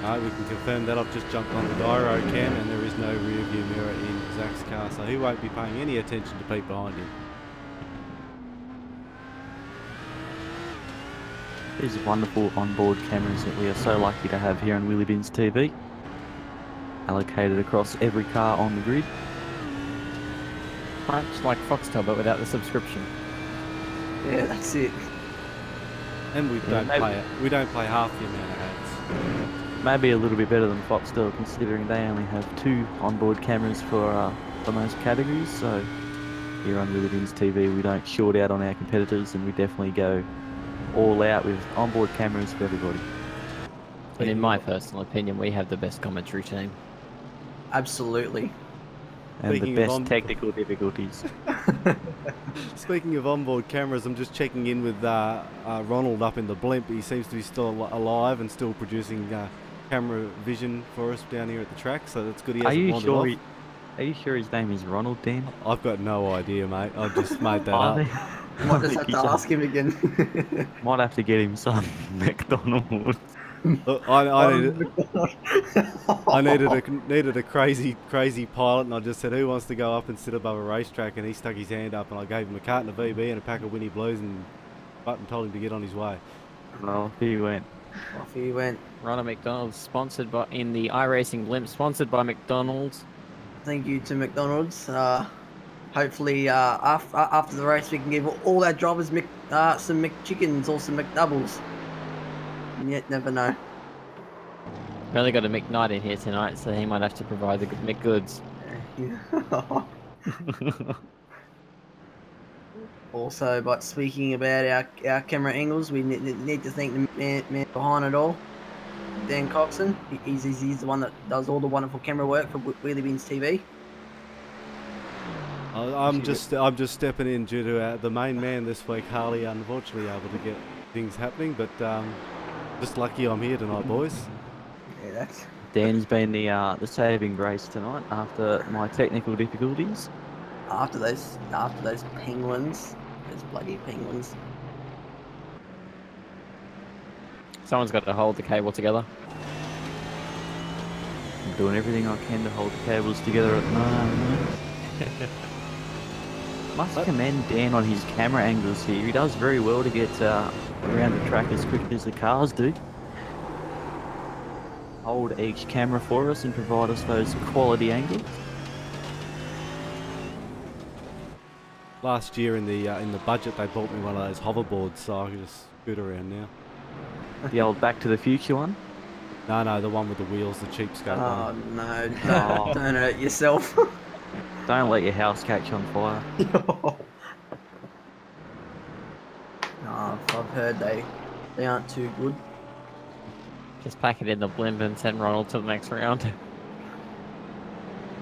No, we can confirm that. I've just jumped on the dyro cam and there is no rear view mirror in Zach's car, so he won't be paying any attention to Pete behind him. These wonderful onboard cameras that we are so lucky to have here on Wheelybins TV. Allocated across every car on the grid. Much like Foxtel, but without the subscription. Yeah, that's it. And we don't play half the amount of ads. Maybe a little bit better than Foxtel, considering they only have 2 onboard cameras for most categories. So here on Wheelybins TV, we don't short out on our competitors, and we definitely go all out with onboard cameras for everybody. But in my personal opinion, we have the best commentary team. Absolutely. And Speaking the of best technical difficulties. Speaking of onboard cameras, I'm just checking in with Ronald up in the blimp. He seems to be still alive and still producing camera vision for us down here at the track, so that's good. He hasn't wandered off. Are you sure his name is Ronald, Dan? I've got no idea, mate. I've just made that up. Might just have to ask him again. Might have to get him some McDonald's. Look, I needed a crazy pilot, and I just said, who wants to go up and sit above a racetrack? And he stuck his hand up, and I gave him a carton of VB and a pack of Winnie Blues, and told him to get on his way. Well, he went. Off he went. Ronald McDonald's, sponsored by in the iRacing blimp, sponsored by McDonald's. Thank you to McDonald's. Hopefully, after the race, we can give all our drivers some McChickens or some McDoubles. And yet, never know. We've only got a McKnight in here tonight, so he might have to provide the McGoods. Also, but speaking about our camera angles, we need to thank the man behind it all, Dan Coxon. He's the one that does all the wonderful camera work for Wheelybins TV. I'm just stepping in due to the main man this week, Harley, unfortunately able to get things happening, but Just lucky I'm here tonight, boys. Yeah, that's Danny's been the saving grace tonight after my technical difficulties. after those penguins, those bloody penguins. Someone's got to hold the cable together. I'm doing everything I can to hold the cables together at the moment. Must commend Dan on his camera angles here. He does very well to get around the track as quick as the cars do. Hold each camera for us and provide us those quality angles. Last year in the budget, they bought me one of those hoverboards, so I can just scoot around now. The old Back to the Future one. No, the one with the wheels, the cheapskate Oh one. no! Oh. Don't hurt yourself. Don't let your house catch on fire. No, I've heard they aren't too good. Just pack it in the blimp and send Ronald to the next round.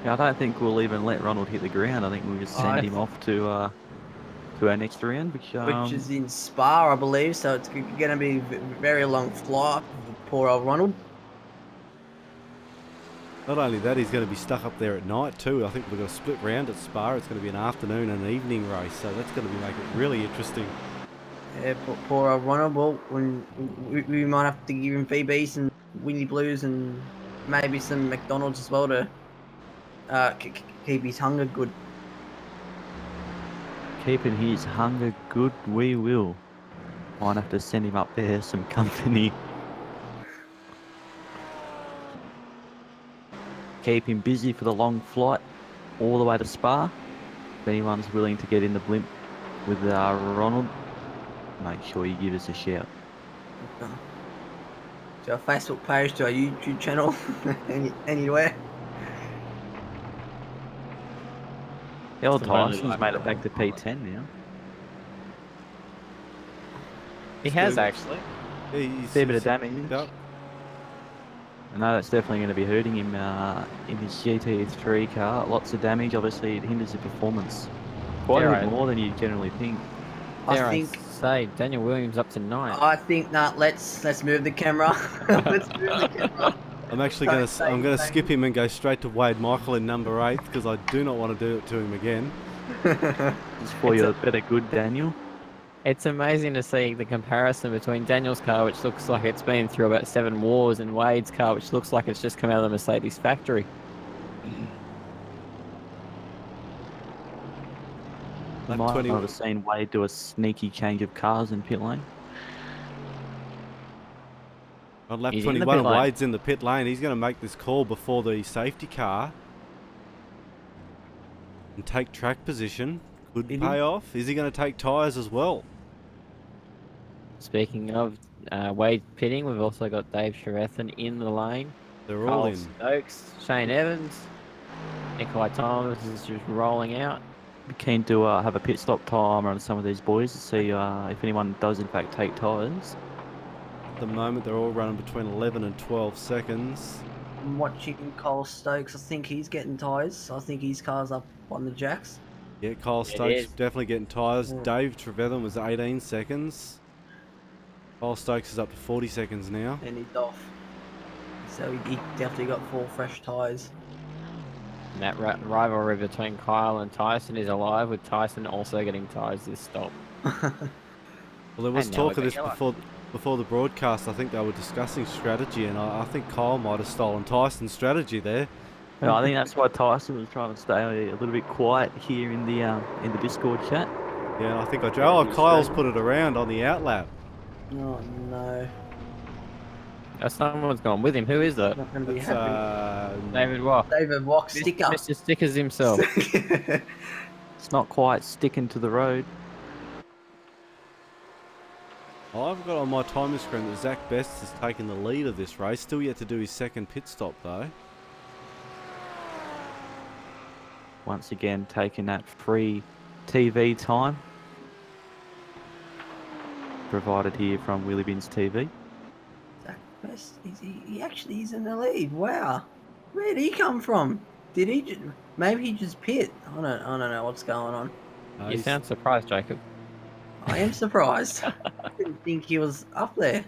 Yeah, I don't think we'll even let Ronald hit the ground. I think we'll just send him off to our next round, Which is in Spa, I believe. So it's going to be a very long flight for poor old Ronald. Not only that, he's going to be stuck up there at night too. I think we've got a split round at Spa. It's going to be an afternoon and an evening race, so that's going to be making it really interesting. Yeah, poor old Ronald. Well, we might have to give him VBs and Winnie Blues and maybe some McDonald's as well to keep his hunger good. keeping his hunger good, we will. Might have to send him up there some company. Keep him busy for the long flight all the way to Spa. If anyone's willing to get in the blimp with Ronald, make sure you give us a shout. To our Facebook page, to our YouTube channel, anywhere. The old It's the one Tyson's that- made it back to P10 now. He has Still- actually. Yeah, he's Fair bit of he's damage. picked up. I know that's definitely going to be hurting him in his GT3 car. Lots of damage. Obviously, it hinders the performance quite a Yeah, bit right. more than you generally think. Dare I I think say Daniel Williams up to 9. I think let's move the camera. Let's move the camera. I'm actually Don't going say to anything. skip him and go straight to Wade Michael in number 8 because I do not want to do it to him again. Just for It's your better good, Daniel. It's amazing to see the comparison between Daniel's car, which looks like it's been through about 7 wars, and Wade's car, which looks like it's just come out of the Mercedes factory. You Lap might 20 not have seen Wade do a sneaky change of cars in pit lane. On lap He's in the 21, pit lane. Wade's in the pit lane. He's going to make this call before the safety car and take track position. Could Is he? pay off. Is he going to take tyres as well? Speaking of Wade pitting, we've also got Dave Trevethan in the lane. They're all Carl in. Stokes, Shane Evans, Nikolai Thomas is just rolling out. Be keen to have a pit stop timer on some of these boys to see if anyone does in fact take tyres. At the moment, they're all running between 11 and 12 seconds. I'm watching Cole Stokes. I think he's getting tyres. I think his car's up on the jacks. Yeah, Kyle It Stokes is. definitely getting tyres. Mm. Dave Trevethan was 18 seconds. Kyle Stokes is up to 40 seconds now. And he's off. So he definitely got 4 fresh tyres. And that rivalry between Kyle and Tyson is alive, with Tyson also getting tyres this stop. Well, there was And now talk we've of this got yellow. before the broadcast. I think they were discussing strategy, and I think Kyle might have stolen Tyson's strategy there. Well, I think that's why Tyson was trying to stay a little bit quiet here in the Discord chat. Yeah, I think Kyle's put it around on the outlap. Oh no. Someone's gone with him. Who is that? Not going to be That's, happy. David Watt. David Walk sticker. Mr. Stickers himself. It's not quite sticking to the road. I've got on my timing screen that Zach Best has taken the lead of this race. Still yet to do his second pit stop though. Once again, taking that free TV time provided here from Wheelybins TV. Zach Best, he actually is in the lead. Wow. Where did he come from? Did he maybe he just pit? I don't know what's going on. You He's- sound surprised, Jacob. I am surprised. I didn't think he was up there.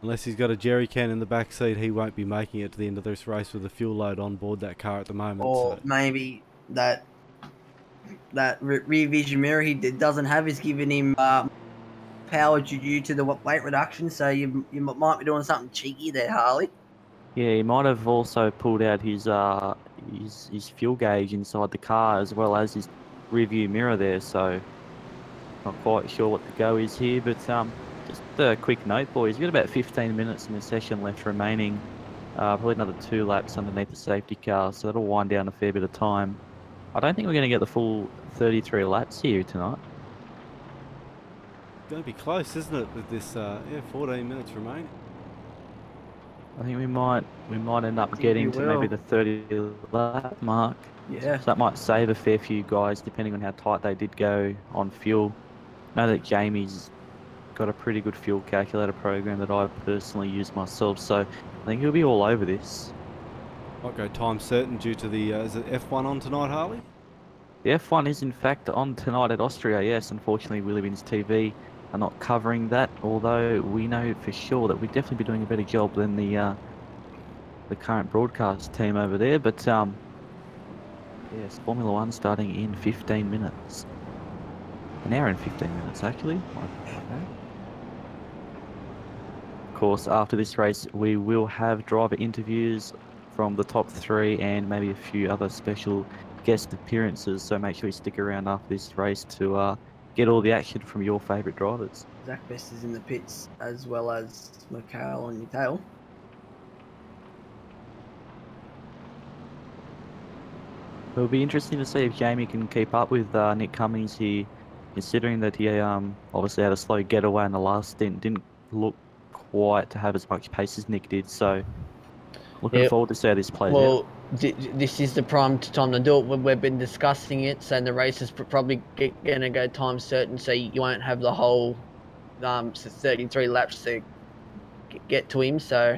Unless he's got a jerry can in the back seat, he won't be making it to the end of this race with the fuel load on board that car at the moment. Or So. maybe that rear vision mirror he doesn't have is giving him power due to the weight reduction. So you might be doing something cheeky there, Harley. Yeah, he might have also pulled out his fuel gauge inside the car as well as his rear view mirror there. So not quite sure what the go is here, but just a quick note, boys. We've got about 15 minutes in the session left remaining. Probably another 2 laps underneath the safety car, so that'll wind down a fair bit of time. I don't think we're going to get the full 33 laps here tonight. It's going to be close, isn't it, with this 14 minutes remaining? I think we might end up getting to maybe the 30 lap mark. Yeah. So that might save a fair few guys depending on how tight they did go on fuel. I know that Jamie's got a pretty good fuel calculator program that I personally use myself, so I think he'll be all over this. Might go time certain due to the is it F1 on tonight, Harley? The F1 is in fact on tonight at Austria, yes. Unfortunately, Wheelybins TV are not covering that, although we know for sure that we'd definitely be doing a better job than the current broadcast team over there. But yes, Formula 1 starting in 15 minutes. An hour and 15 minutes, actually. Of course, after this race, we will have driver interviews from the top 3 and maybe a few other special guest appearances. So make sure you stick around after this race to get all the action from your favourite drivers. Zach Best is in the pits as well as Mikhail on your tail. It'll be interesting to see if Jamie can keep up with Nick Cummings here, considering that he obviously had a slow getaway in the last stint, didn't look quite to have as much pace as Nick did. So looking forward to see how this plays out. Well, this is the prime time to do it. We've been discussing it, so the race is probably going to go time certain, so you won't have the whole 33 laps to get to him, so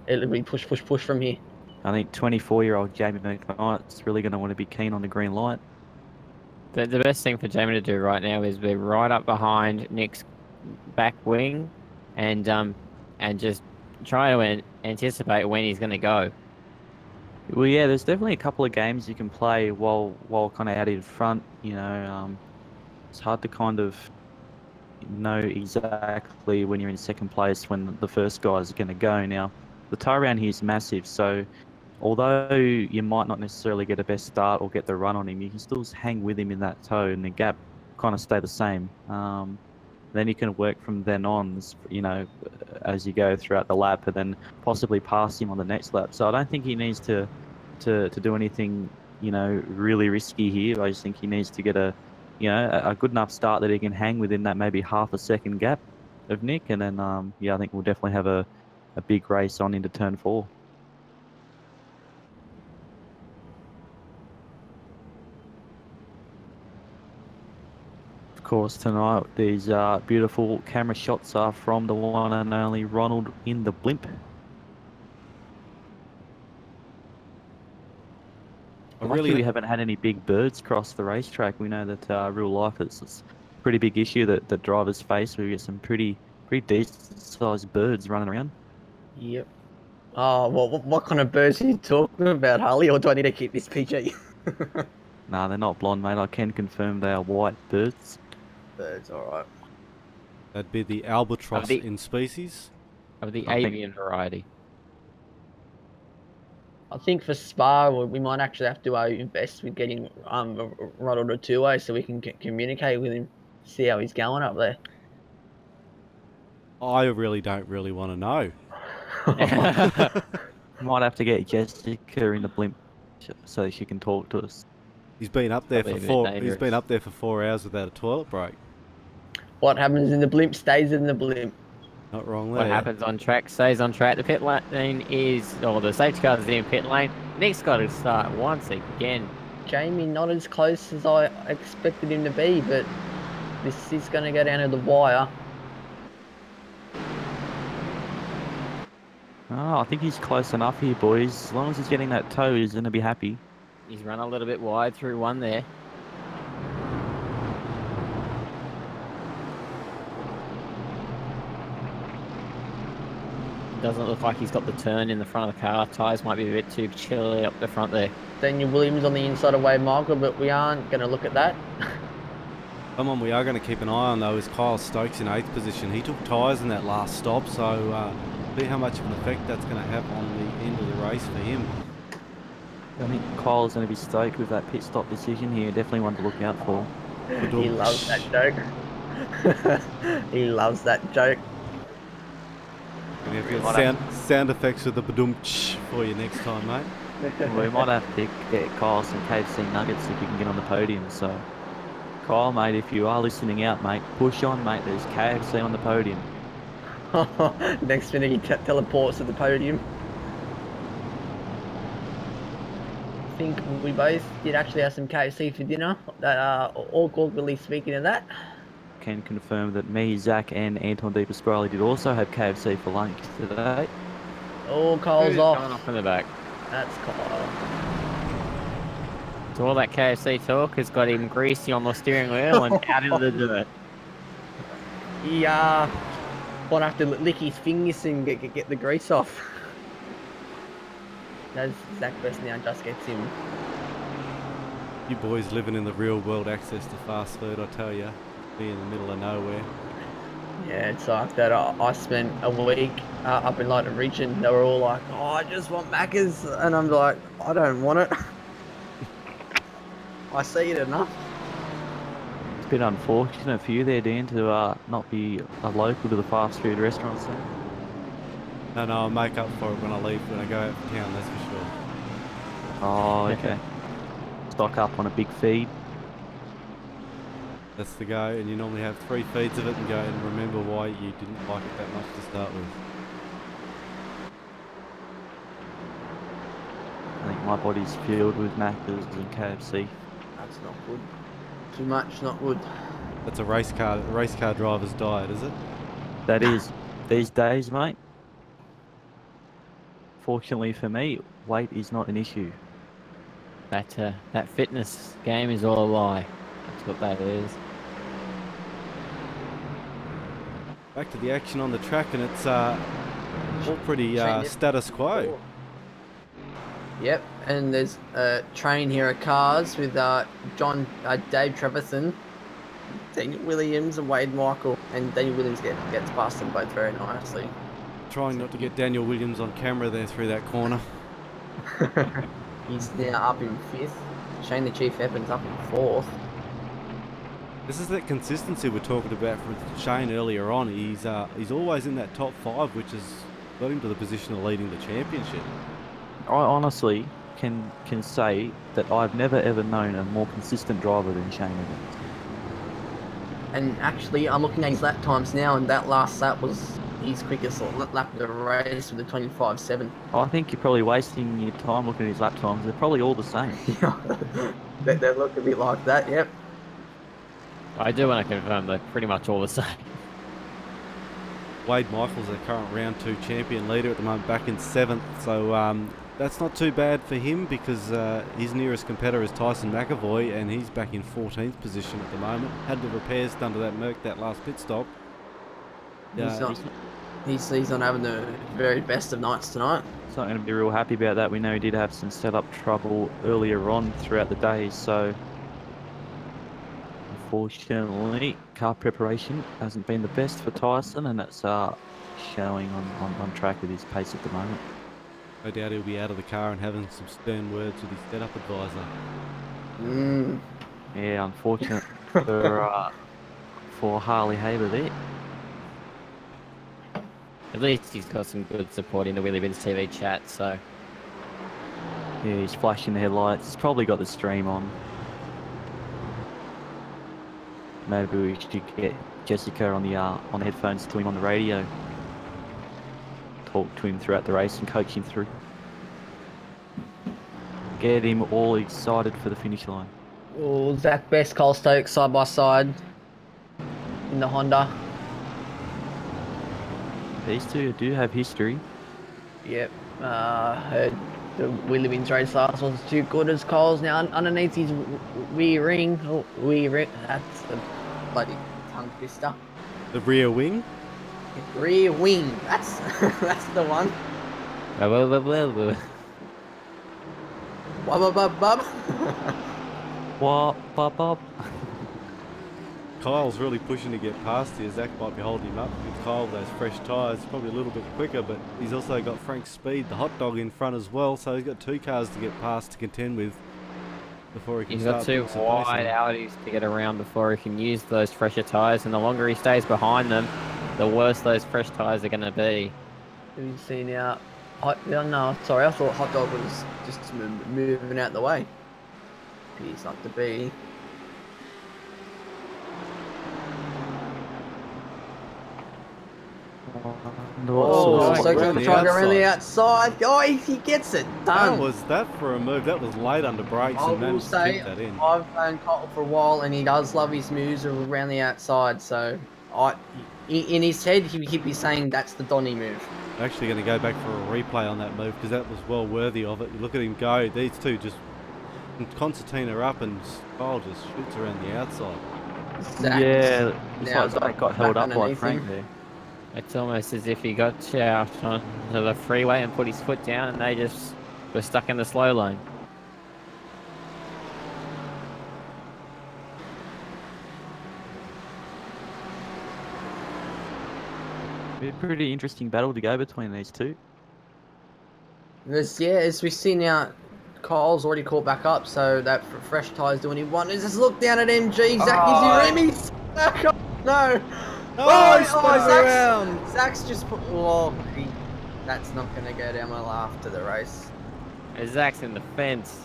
it'll be push from here. I think 24-year-old Jamie McKnight's really going to want to be keen on the green light. The best thing for Jamie to do right now is be right up behind Nick's back wing and just try to anticipate when he's going to go. Well, yeah, there's definitely a couple of games you can play while kind of out in front. You know, it's hard to kind of know exactly when you're in second place when the first guys are going to go. Now, the toe around here is massive, so although you might not necessarily get a best start or get the run on him, you can still hang with him in that toe and the gap kind of stay the same. Then you can work from then on, you know, as you go throughout the lap and then possibly pass him on the next lap. So I don't think he needs to do anything, you know, really risky here. I just think he needs to get a good enough start that he can hang within that maybe half a second gap of Nick. And then, yeah, I think we'll definitely have a big race on into turn 4. Of course, tonight these beautiful camera shots are from the one and only Ronald in the blimp. We haven't had any big birds cross the racetrack. We know that real life it's a pretty big issue that drivers face. We get some pretty decent sized birds running around. Yep. Oh, well, what kind of birds are you talking about, Harley? Or do I need to keep this PG? Nah, they're not blonde, mate. I can confirm they are white birds. Birds, alright. That'd be the albatross in species. Of the avian variety. I think for Spa, we might actually have to invest with getting Ronald a two-way so we can communicate with him, see how he's going up there. I really don't want to know. Might have to get Jessica in the blimp so she can talk to us. He's been up there for 4. He's been up there for 4 hours without a toilet break. What happens in the blimp stays in the blimp. Not wrong there. What happens on track stays on track. The pit lane the safety car is in pit lane. Nick's got to start once again. Jamie not as close as I expected him to be, but this is going to go down to the wire. Oh, I think he's close enough here, boys. As long as he's getting that toe, he's going to be happy. He's run a little bit wide through one there. doesn't look like he's got the turn in the front of the car. Tyres might be a bit too chilly up the front there. Daniel Williams on the inside of Wade Michael, but we aren't going to look at that. Someone we are going to keep an eye on though is Kyle Stokes in 8th position. He took tyres in that last stop, so see how much of an effect that's going to have on the end of the race for him. I think Kyle's going to be stoked with that pit stop decision here. Definitely one to look out for. He loves that joke. He loves that joke. Gonna have to get sound effects with the badum-tsh for you next time, mate. Well, we might have to get Kyle some KFC nuggets if you can get on the podium. So, Kyle, mate, if you are listening out, mate, push on, mate. There's KFC on the podium. Next minute he teleports to the podium. I think we both did actually have some KFC for dinner. Awkwardly speaking of that. Can confirm that me, Zach, and Anton De Pasquale did also have KFC for lunch today. Oh, Kyle's off. Going off in the back. That's Kyle. So all that KFC talk has got him greasy on the steering wheel and out into the dirt. He won't have to lick his fingers and get the grease off. That's Zach Best now just gets him. You boys living in the real world access to fast food, I tell you. Be in the middle of nowhere. Yeah, it's like that. I spent a week up in Leighton region. They were all like, "Oh, I just want Macca's," and I'm like, "I don't want it." I see it enough. It's a bit unfortunate for you there, Dan, to not be a local to the fast food restaurant scene. No, I'll make up for it when I leave, when I go out of town, that's for sure. Oh, okay. Stock up on a big feed. That's the go, and you normally have 3 feeds of it and go and remember why you didn't like it that much to start with. I think my body's filled with Macca's and KFC. That's not good. Too much, not good. That's a race car driver's diet, is it? That is. These days, mate. Fortunately for me, weight is not an issue. That fitness game is all a lie. That's what that is. Back to the action on the track, and it's all pretty status quo. Yep, and there's a train here of cars with Dave Treverson, Daniel Williams and Wade Michael, and Daniel Williams gets past them both very nicely. Trying not to get Daniel Williams on camera there through that corner. He's now up in 5th. Shane the Chief Evans up in 4th. This is that consistency we're talking about from Shane earlier on. He's always in that top 5, which has got him to the position of leading the championship. I honestly can say that I've never ever known a more consistent driver than Shane Evans. And actually, I'm looking at his lap times now, and that last lap was his quickest lap of the race with a 25.7. I think you're probably wasting your time looking at his lap times. They're probably all the same. They look a bit like that, yep. I do want to confirm they're pretty much all the same. Wade Michael's the current round 2 champion leader at the moment, back in 7th, so that's not too bad for him because his nearest competitor is Tyson McAvoy, and he's back in 14th position at the moment. Had the repairs done to that Merc that last pit stop. He's not having the very best of nights tonight. He's not going to be real happy about that. We know he did have some setup trouble earlier on throughout the day, so unfortunately car preparation hasn't been the best for Tyson, and that's showing on track with his pace at the moment. No doubt he'll be out of the car and having some stern words with his setup advisor. Yeah, unfortunate for Harley Haber there. At least he's got some good support in the Wheelybins TV chat, so... Yeah, he's flashing the headlights. He's probably got the stream on. Maybe we should get Jessica on the headphones to him on the radio. Talk to him throughout the race and coach him through. Get him all excited for the finish line. Oh, Zach Best, Cole Stokes side by side in the Honda. These two do have history. Yep, heard the Wheelybins race last was too good as Cole's now underneath his rear ring. Oh, rear ring, that's a bloody tongue twister. The rear wing? Rear wing. That's that's the one. Bub bub bub. What? Bop. Kyle's really pushing to get past here. Zach might be holding him up. With Kyle with those fresh tyres, probably a little bit quicker, but he's also got Frank Speed, the hot dog, in front as well, so he's got 2 cars to get past to contend with before he can He's got start 2 putting some pace wide in. Audis to get around before he can use those fresher tyres, and the longer he stays behind them, the worse those fresh tyres are going to be. Have you seen now? No, sorry, I thought hot dog was just moving out the way. He's not to be. Oh, so around going to the try to go around the outside. outside. Oh, he gets it How done. was that for a move? That was late under brakes I and will managed to say, keep that in. I've known Cottle for a while, and he does love his moves around the outside. So, in his head, he'd be saying that's the Donny move. I'm actually going to go back for a replay on that move because that was well worthy of it. You look at him go. These two just concertina up and Kyle just shoots around the outside. Yeah, it's now like Zach got held up by Frank there. It's almost as if he got out onto the freeway and put his foot down, and they just were stuck in the slow lane. Be a pretty interesting battle to go between these two. As we see now, Kyle's already caught back up, so that fresh tyre's doing him wonders. Just look down at MG. Zach is Remy. No. Oh, he spun around. Zach's just put. Oh, that's not going to go down well after the race. Zach's in the fence.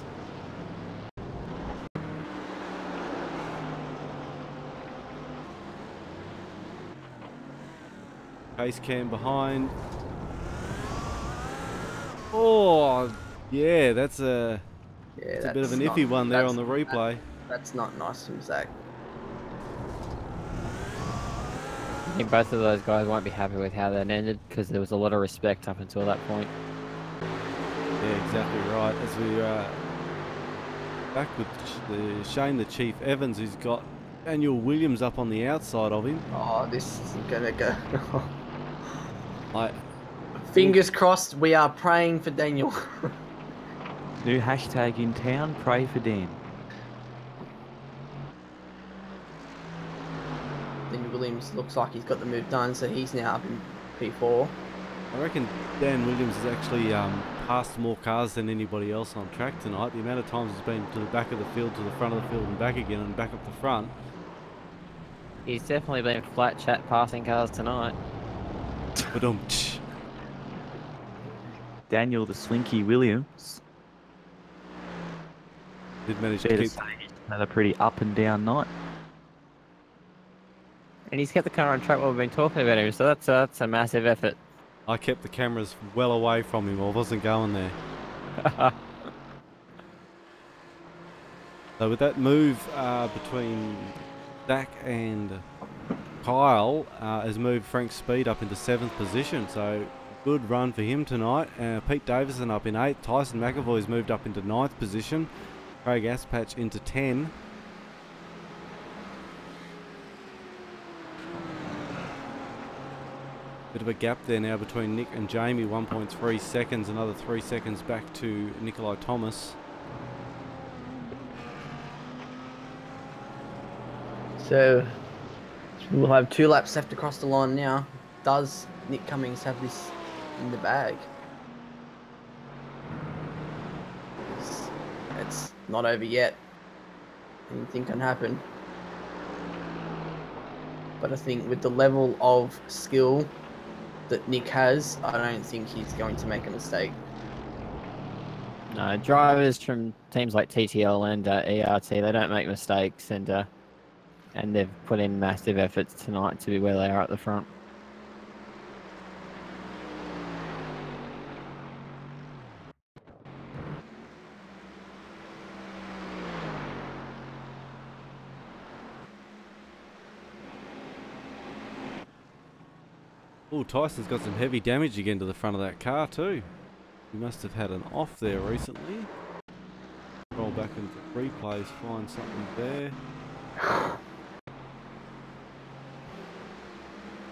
Pace cam behind. Oh, yeah, that's a bit of an iffy one there on the replay. That's not nice from Zach. I think both of those guys won't be happy with how that ended because there was a lot of respect up until that point. Yeah, exactly right. As we back with Shane the Chief Evans, who's got Daniel Williams up on the outside of him. Oh, this isn't going to go. Fingers Fingers crossed, we are praying for Daniel. New hashtag in town, pray for Dan. Daniel Williams looks like he's got the move done, so he's now up in P4. I reckon Dan Williams has actually passed more cars than anybody else on track tonight. The amount of times he's been to the back of the field, to the front of the field and back again and back up the front. He's definitely been flat chat passing cars tonight. Ba-dum-tsh. Daniel the Slinky Williams. Did manage to Fair to keep... say he's had a pretty up and down night. And he's kept the car on track while we've been talking about him, so that's a massive effort. I kept the cameras well away from him. I wasn't going there. So with that move between Zach and Kyle has moved Frank Speed up into 7th position. So good run for him tonight. Pete Davison up in 8th. Tyson McAvoy's moved up into 9th position. Craig Aspatch into 10. Bit of a gap there now between Nick and Jamie, 1.3 seconds, another 3 seconds back to Nikolai Thomas. So we'll have 2 laps left across the line now. Does Nick Cummings have this in the bag? It's not over yet. Anything can happen. But I think with the level of skill that Nick has, I don't think he's going to make a mistake. No, drivers from teams like TTL and ERT, they don't make mistakes, and they've put in massive efforts tonight to be where they are at the front. Oh, Tyson's got some heavy damage again to the front of that car too. He must have had an off there recently. Roll back into replays, find something there.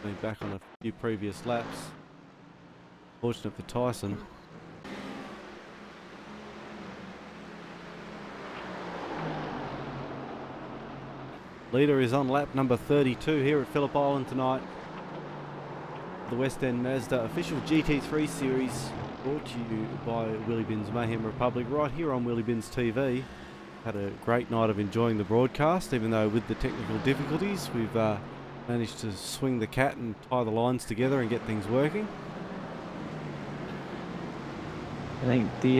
Been back on a few previous laps. Fortunate for Tyson. Leader is on lap number 32 here at Phillip Island tonight. The West End Mazda official GT3 series, brought to you by Wheelybins Mayhem Republic, right here on Wheelybins TV. Had a great night of enjoying the broadcast, even though with the technical difficulties we've managed to swing the cat and tie the lines together and get things working. I think the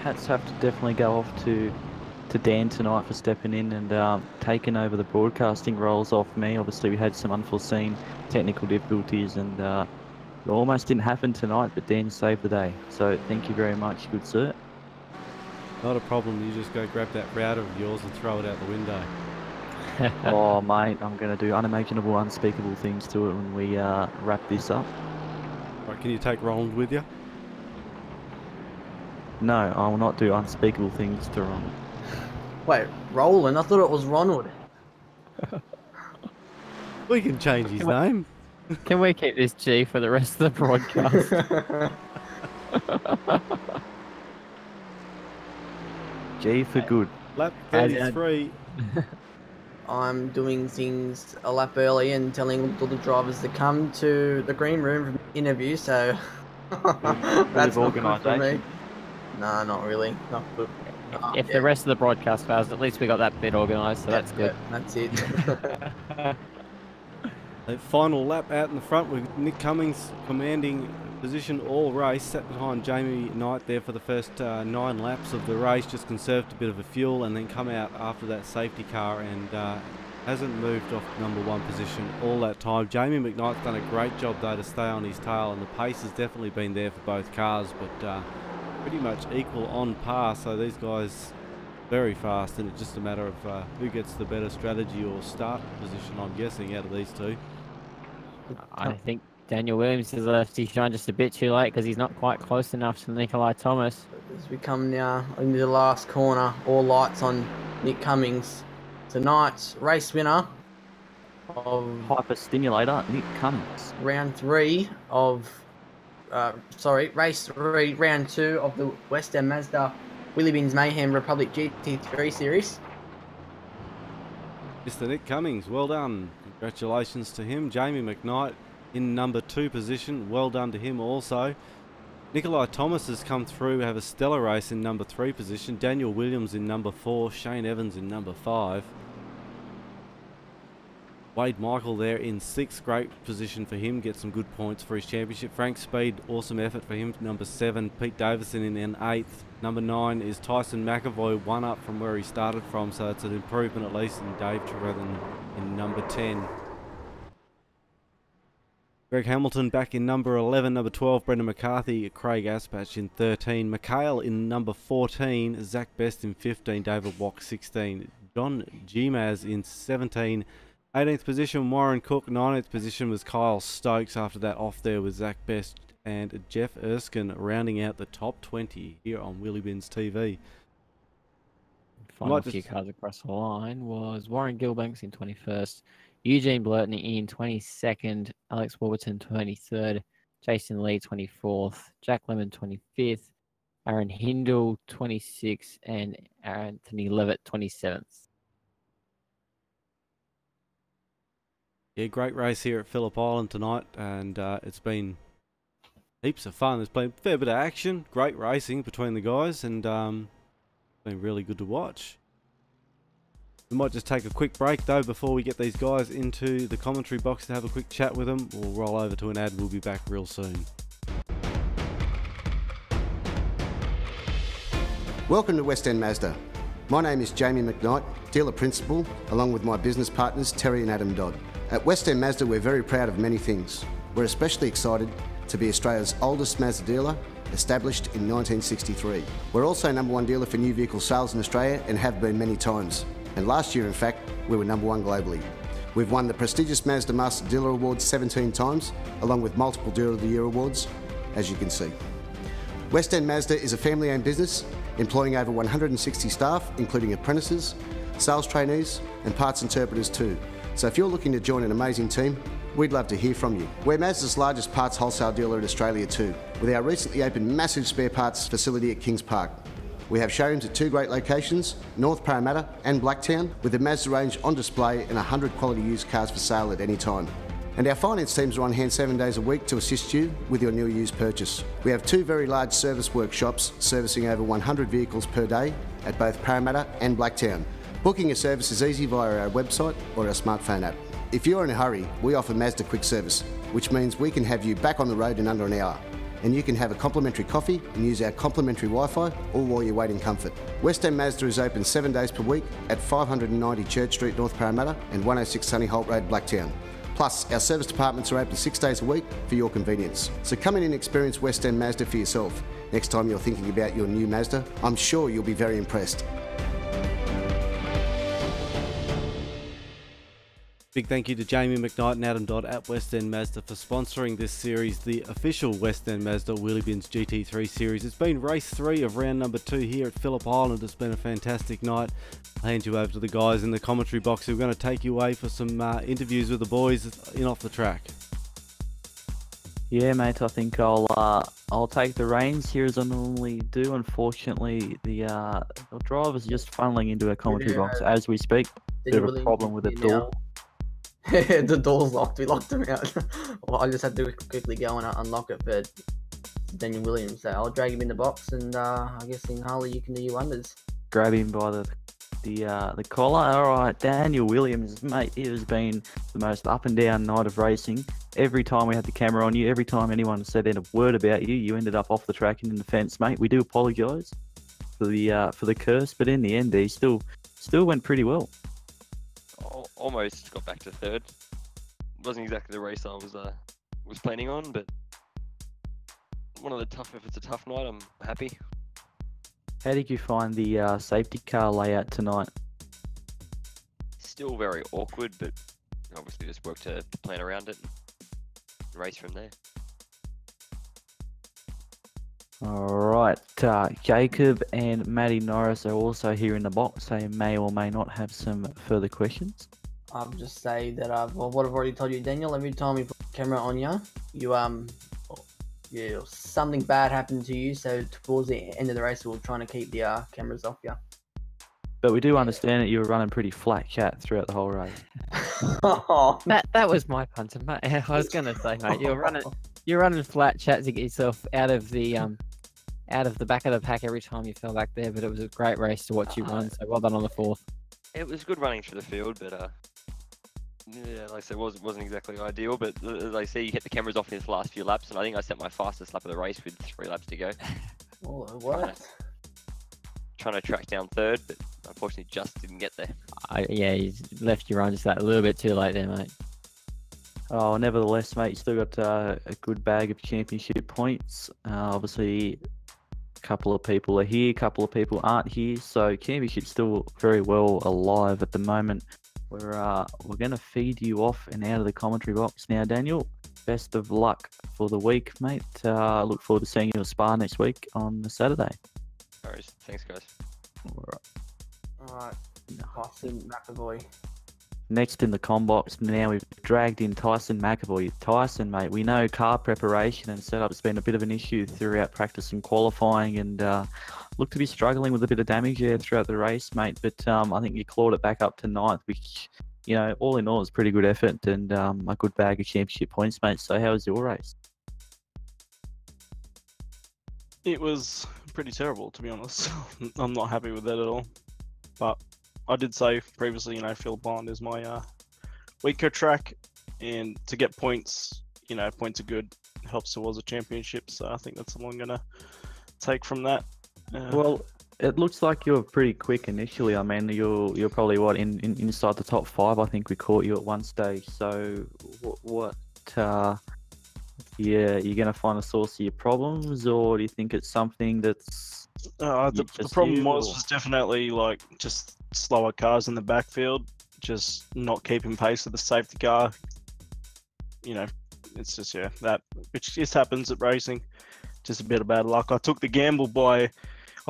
hats have to definitely go off to Dan tonight for stepping in and taking over the broadcasting roles off me. Obviously, we had some unforeseen technical difficulties and it almost didn't happen tonight, but Dan saved the day. So thank you very much, good sir. Not a problem, you just go grab that router of yours and throw it out the window. Oh, mate, I'm going to do unimaginable, unspeakable things to it when we wrap this up. Right, can you take Roland with you? No, I will not do unspeakable things to Ron. Wait, Roland? I thought it was Ronald. We can change his name. Can we keep this G for the rest of the broadcast? G for good. Lap 33. I'm doing things a lap early and telling all the drivers to come to the green room for interview, so that's not good for me. Nah, not really. Not good. If the rest of the broadcast fails, at least we got that bit organised, so that's good. That's it. The final lap out in the front with Nick Cummings commanding position all race, sat behind Jamie Knight there for the first 9 laps of the race, just conserved a bit of a fuel and then come out after that safety car and hasn't moved off #1 position all that time. Jamie McKnight's done a great job though to stay on his tail, and the pace has definitely been there for both cars, but pretty much equal on par, so these guys very fast, and it's just a matter of who gets the better strategy or start position, I'm guessing, out of these two. I think Daniel Williams has left his shine just a bit too late because he's not quite close enough to Nikolai Thomas. As we come now into the last corner, all lights on Nick Cummings. Tonight's race winner of Hyper Stimulator, Nick Cummings. round 3 of race 3, round 2 of the West End Mazda Wheelybins Mayhem Republic GT3 series. Mr. Nick Cummings, well done. Congratulations to him. Jamie McKnight in #2 position, well done to him also. Nikolai Thomas has come through, have a stellar race in #3 position. Daniel Williams in #4, Shane Evans in #5. Wade Michael there in 6th, great position for him, get some good points for his championship. Frank Speed, awesome effort for him, #7. Pete Davison in 8th. #9 is Tyson McAvoy, 1 up from where he started from, so it's an improvement at least in Dave Trevethan in #10. Greg Hamilton back in #11, #12, Brendan McCarthy, Craig Aspatch in 13, McHale in #14, Zach Best in 15, David Wack 16, John Gmaz in 17, 18th position Warren Cook, 19th position was Kyle Stokes, after that off there with Zach Best and Jeff Erskine rounding out the top 20 here on Wheelybins TV. Final few cars across the line was Warren Gilbanks in 21st, Eugene Blurton in 22nd, Alex Warburton 23rd, Jason Lee 24th, Jack Lemon 25th, Aaron Hindle 26th, and Anthony Levitt 27th. Yeah, great race here at Phillip Island tonight, and it's been heaps of fun. There's been a fair bit of action, great racing between the guys, and it's been really good to watch. We might just take a quick break though before we get these guys into the commentary box to have a quick chat with them. We'll roll over to an ad, we'll be back real soon. Welcome to West End Mazda. My name is Jamie McKnight, dealer principal, along with my business partners Terry and Adam Dodd. At West End Mazda we're very proud of many things. We're especially excited to be Australia's oldest Mazda dealer, established in 1963. We're also #1 dealer for new vehicle sales in Australia and have been many times. And last year, in fact, we were #1 globally. We've won the prestigious Mazda Master Dealer Awards 17 times, along with multiple Dealer of the Year awards, as you can see. West End Mazda is a family-owned business, employing over 160 staff, including apprentices, sales trainees, and parts interpreters too. So if you're looking to join an amazing team, we'd love to hear from you. We're Mazda's largest parts wholesale dealer in Australia too, with our recently opened massive spare parts facility at Kings Park. We have showrooms at 2 great locations, North Parramatta and Blacktown, with the Mazda range on display and 100 quality used cars for sale at any time. And our finance teams are on hand 7 days a week to assist you with your new or used purchase. We have 2 very large service workshops servicing over 100 vehicles per day at both Parramatta and Blacktown. Booking a service is easy via our website or our smartphone app. If you're in a hurry, we offer Mazda Quick Service, which means we can have you back on the road in under an hour. And you can have a complimentary coffee and use our complimentary Wi-Fi all while you wait in comfort. West End Mazda is open 7 days per week at 590 Church Street, North Parramatta and 106 Sunny Holt Road, Blacktown. Plus, our service departments are open 6 days a week for your convenience. So come in and experience West End Mazda for yourself. Next time you're thinking about your new Mazda, I'm sure you'll be very impressed. Big thank you to Jamie McKnight and Adam Dodd at West End Mazda for sponsoring this series, the official West End Mazda Wheelybins GT3 series. It's been race 3 of round number 2 here at Phillip Island. It's been a fantastic night. I'll hand you over to the guys in the commentary box who are going to take you away for some interviews with the boys in off the track. Yeah, mate, I think I'll take the reins here as I normally do. Unfortunately, the driver's just funneling into our commentary box as we speak. Bit of a problem with the door. The door's locked. We locked him out. Well, I just had to quickly go and unlock it for Daniel Williams. So I'll drag him in the box, and I guess in Harley you can do your wonders. Grab him by the collar. All right, Daniel Williams, mate. It has been the most up and down night of racing. Every time we had the camera on you, every time anyone said a word about you, you ended up off the track and in the fence, mate. We do apologise for the curse, but in the end, he still went pretty well. Almost got back to third. Wasn't exactly the race I was planning on, but if it's a tough night, I'm happy. How did you find the safety car layout tonight? Still very awkward, but obviously just work to plan around it and race from there. Alright, Jacob and Matty Norris are also here in the box. They may or may not have some further questions. I'll just say that what I've already told you, Daniel. Every time we put the camera on you, something bad happened to you. So towards the end of the race, we're trying to keep the cameras off you. But we do understand that you were running pretty flat chat throughout the whole race. That was my punter, mate. I was gonna say, mate, you're running flat chat to get yourself out of the back of the pack every time you fell back there. But it was a great race to watch you run. So well done on the 4th. It was good running through the field, but yeah, like I said, wasn't exactly ideal. But as I see, you hit the cameras off in his last few laps, and I think I set my fastest lap of the race with 3 laps to go. Oh, what? Trying to track down third, but unfortunately just didn't get there. Yeah, you left your run just that a little bit too late there, mate. Oh, nevertheless, mate, you still got a good bag of championship points. Obviously, a couple of people are here, a couple of people aren't here, so championship's still very well alive at the moment. We're going to feed you off and out of the commentary box now, Daniel. Best of luck for the week, mate. Look forward to seeing you at Spa next week on Saturday. No worries. Thanks, guys. All right. Tyson McAvoy. Next in the com box, now we've dragged in Tyson McAvoy. Tyson, mate, we know car preparation and setup's been a bit of an issue throughout practice and qualifying, and look to be struggling with a bit of damage there throughout the race, mate. But I think you clawed it back up to 9th, which, you know, all in all is pretty good effort and a good bag of championship points, mate. So how was your race? It was pretty terrible, to be honest. I'm not happy with that at all. But I did say previously, you know, Phillip Island is my weaker track, and to get points, you know, points are good, helps towards a championship. So I think that's all I'm gonna take from that. Well, it looks like you're pretty quick initially. I mean, you're probably inside the top 5. I think we caught you at one stage. So what yeah, you're gonna find a source of your problems, or do you think it's something that's the problem was definitely like just slower cars in the backfield, just not keeping pace with the safety car. You know, it's just that which just happens at racing. Just a bit of bad luck. I took the gamble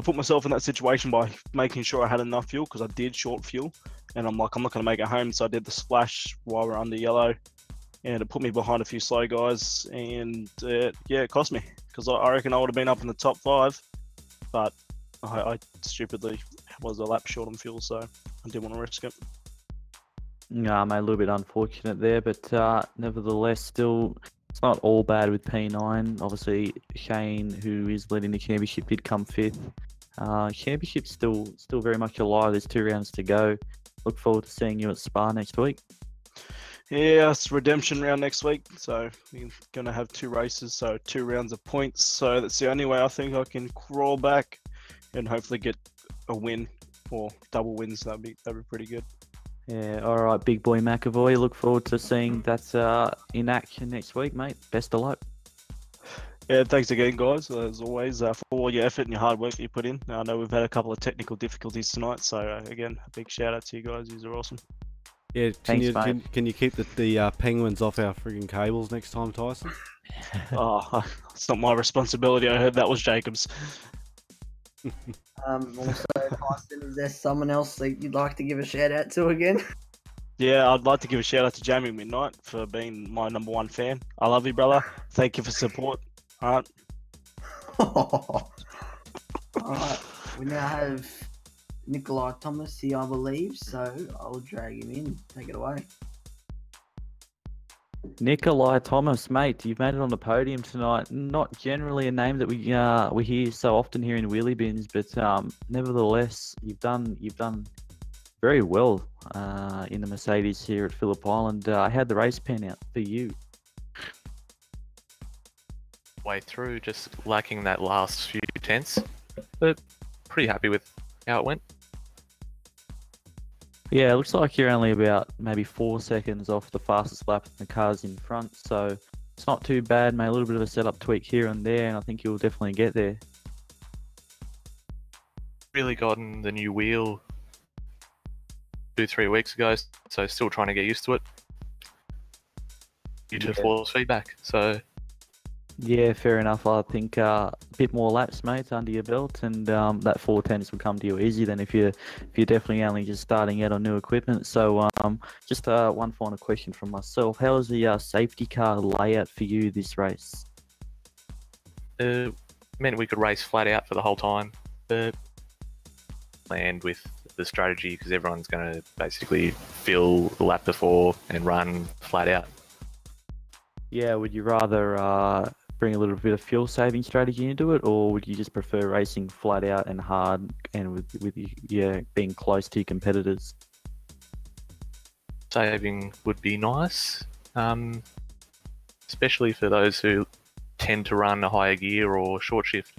I put myself in that situation by making sure I had enough fuel, because I did short fuel, and I'm like, I'm not going to make it home, so I did the splash while we're under yellow, and it put me behind a few slow guys, and yeah, it cost me because I reckon I would have been up in the top 5, but I stupidly was a lap short on fuel, so I didn't want to risk it. Yeah, mate, a little bit unfortunate there, but nevertheless, still, it's not all bad with P9. Obviously, Shane, who is leading the championship, did come 5th. Championship's still very much alive. There's 2 rounds to go. Look forward to seeing you at Spa next week. Yeah, it's redemption round next week, so we're going to have 2 races, so 2 rounds of points. So that's the only way I think I can crawl back and hopefully get a win or double wins. That'd be pretty good. Yeah, all right, big boy McAvoy. Look forward to seeing that in action next week, mate. Best of luck. Yeah, thanks again, guys, as always, for all your effort and your hard work that you put in. I know we've had a couple of technical difficulties tonight, so again, a big shout out to you guys. You are awesome. Yeah, Thanks, can you keep the penguins off our frigging cables next time, Tyson? Oh, it's not my responsibility. I heard that was Jacob's. Also, Tyson, is there someone else that you'd like to give a shout out to again? Yeah, I'd like to give a shout out to Jamie Midnight for being my #1 fan. I love you, brother. Thank you for support. All right. Alright, we now have Nikolai Thomas here, I believe, so I'll drag him in. Take it away. Nikolai Thomas, mate, you've made it on the podium tonight. Not generally a name that we hear so often here in Wheelybins, but nevertheless, you've done very well in the Mercedes here at Phillip Island. How'd the race pan out for you? Way through, just lacking that last few tenths, but pretty happy with how it went. Yeah, it looks like you're only about maybe 4 seconds off the fastest lap in the cars in front, so it's not too bad, mate. A little bit of a setup tweak here and there, and I think you'll definitely get there. Really gotten the new wheel 2-3 weeks ago, so still trying to get used to it due to force feedback. So yeah, fair enough. I think a bit more laps, mate, under your belt, and that 4 tenths will come to you easy than if you're definitely only just starting out on new equipment. So just one final question from myself: how is the safety car layout for you this race? Meant we could race flat out for the whole time, but land with the strategy because everyone's going to basically fill the lap before and run flat out. Yeah, would you rather bring a little bit of fuel saving strategy into it, or would you just prefer racing flat out and hard and with being close to your competitors? Saving would be nice, especially for those who tend to run a higher gear or short shift.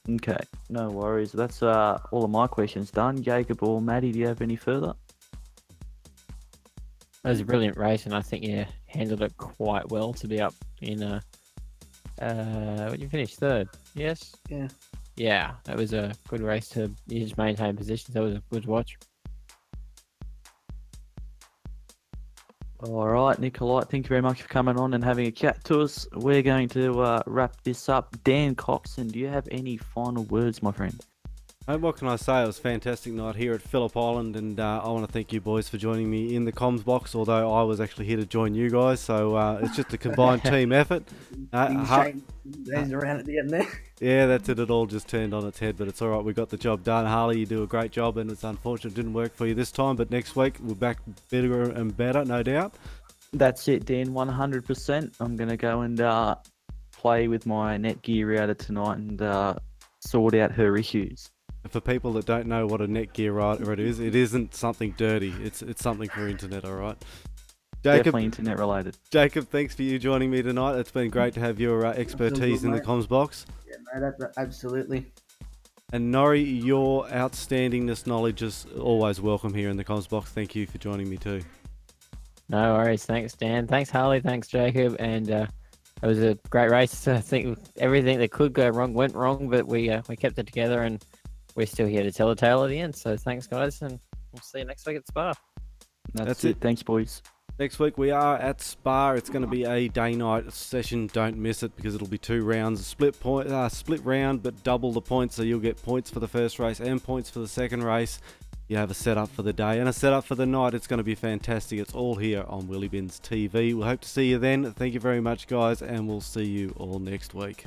Okay, no worries. That's all of my questions done. Jacob or Maddie, do you have any further? That was a brilliant race, and I think you handled it quite well to be up in you finished 3rd, yes? Yeah. Yeah, that was a good race to just maintain positions. That was a good watch. All right, Nikolai, thank you very much for coming on and having a chat to us. We're going to wrap this up. Dan Coxon, do you have any final words, my friend? What can I say? It was a fantastic night here at Phillip Island, and I want to thank you boys for joining me in the comms box, although I was actually here to join you guys, so it's just a combined team effort. He's around at the end there. Yeah, that's it. It all just turned on its head, but it's all right. We got the job done. Harley, you do a great job, and it's unfortunate it didn't work for you this time, but next week we're back bigger and better, no doubt. That's it, Dan, 100%. I'm going to go and play with my Netgear router tonight and sort out her issues. For people that don't know what a Netgear router is, it isn't something dirty. It's something for internet, all right? Jacob, definitely internet related. Jacob, thanks for you joining me tonight. It's been great to have your expertise in the comms box. Yeah, mate, absolutely. And Norrie, your outstandingness knowledge is always welcome here in the comms box. Thank you for joining me too. No worries. Thanks, Dan. Thanks, Harley. Thanks, Jacob. And it was a great race. I think everything that could go wrong went wrong, but we kept it together, and we're still here to tell the tale at the end. So thanks, guys, and we'll see you next week at Spa. That's it. Thanks, boys. Next week we are at Spa. It's going to be a day-night session. Don't miss it because it'll be 2 rounds, split round, but double the points. So you'll get points for the first race and points for the second race. you have a setup for the day and a setup for the night. It's going to be fantastic. It's all here on Wheelybins TV. We'll hope to see you then. Thank you very much, guys, and we'll see you all next week.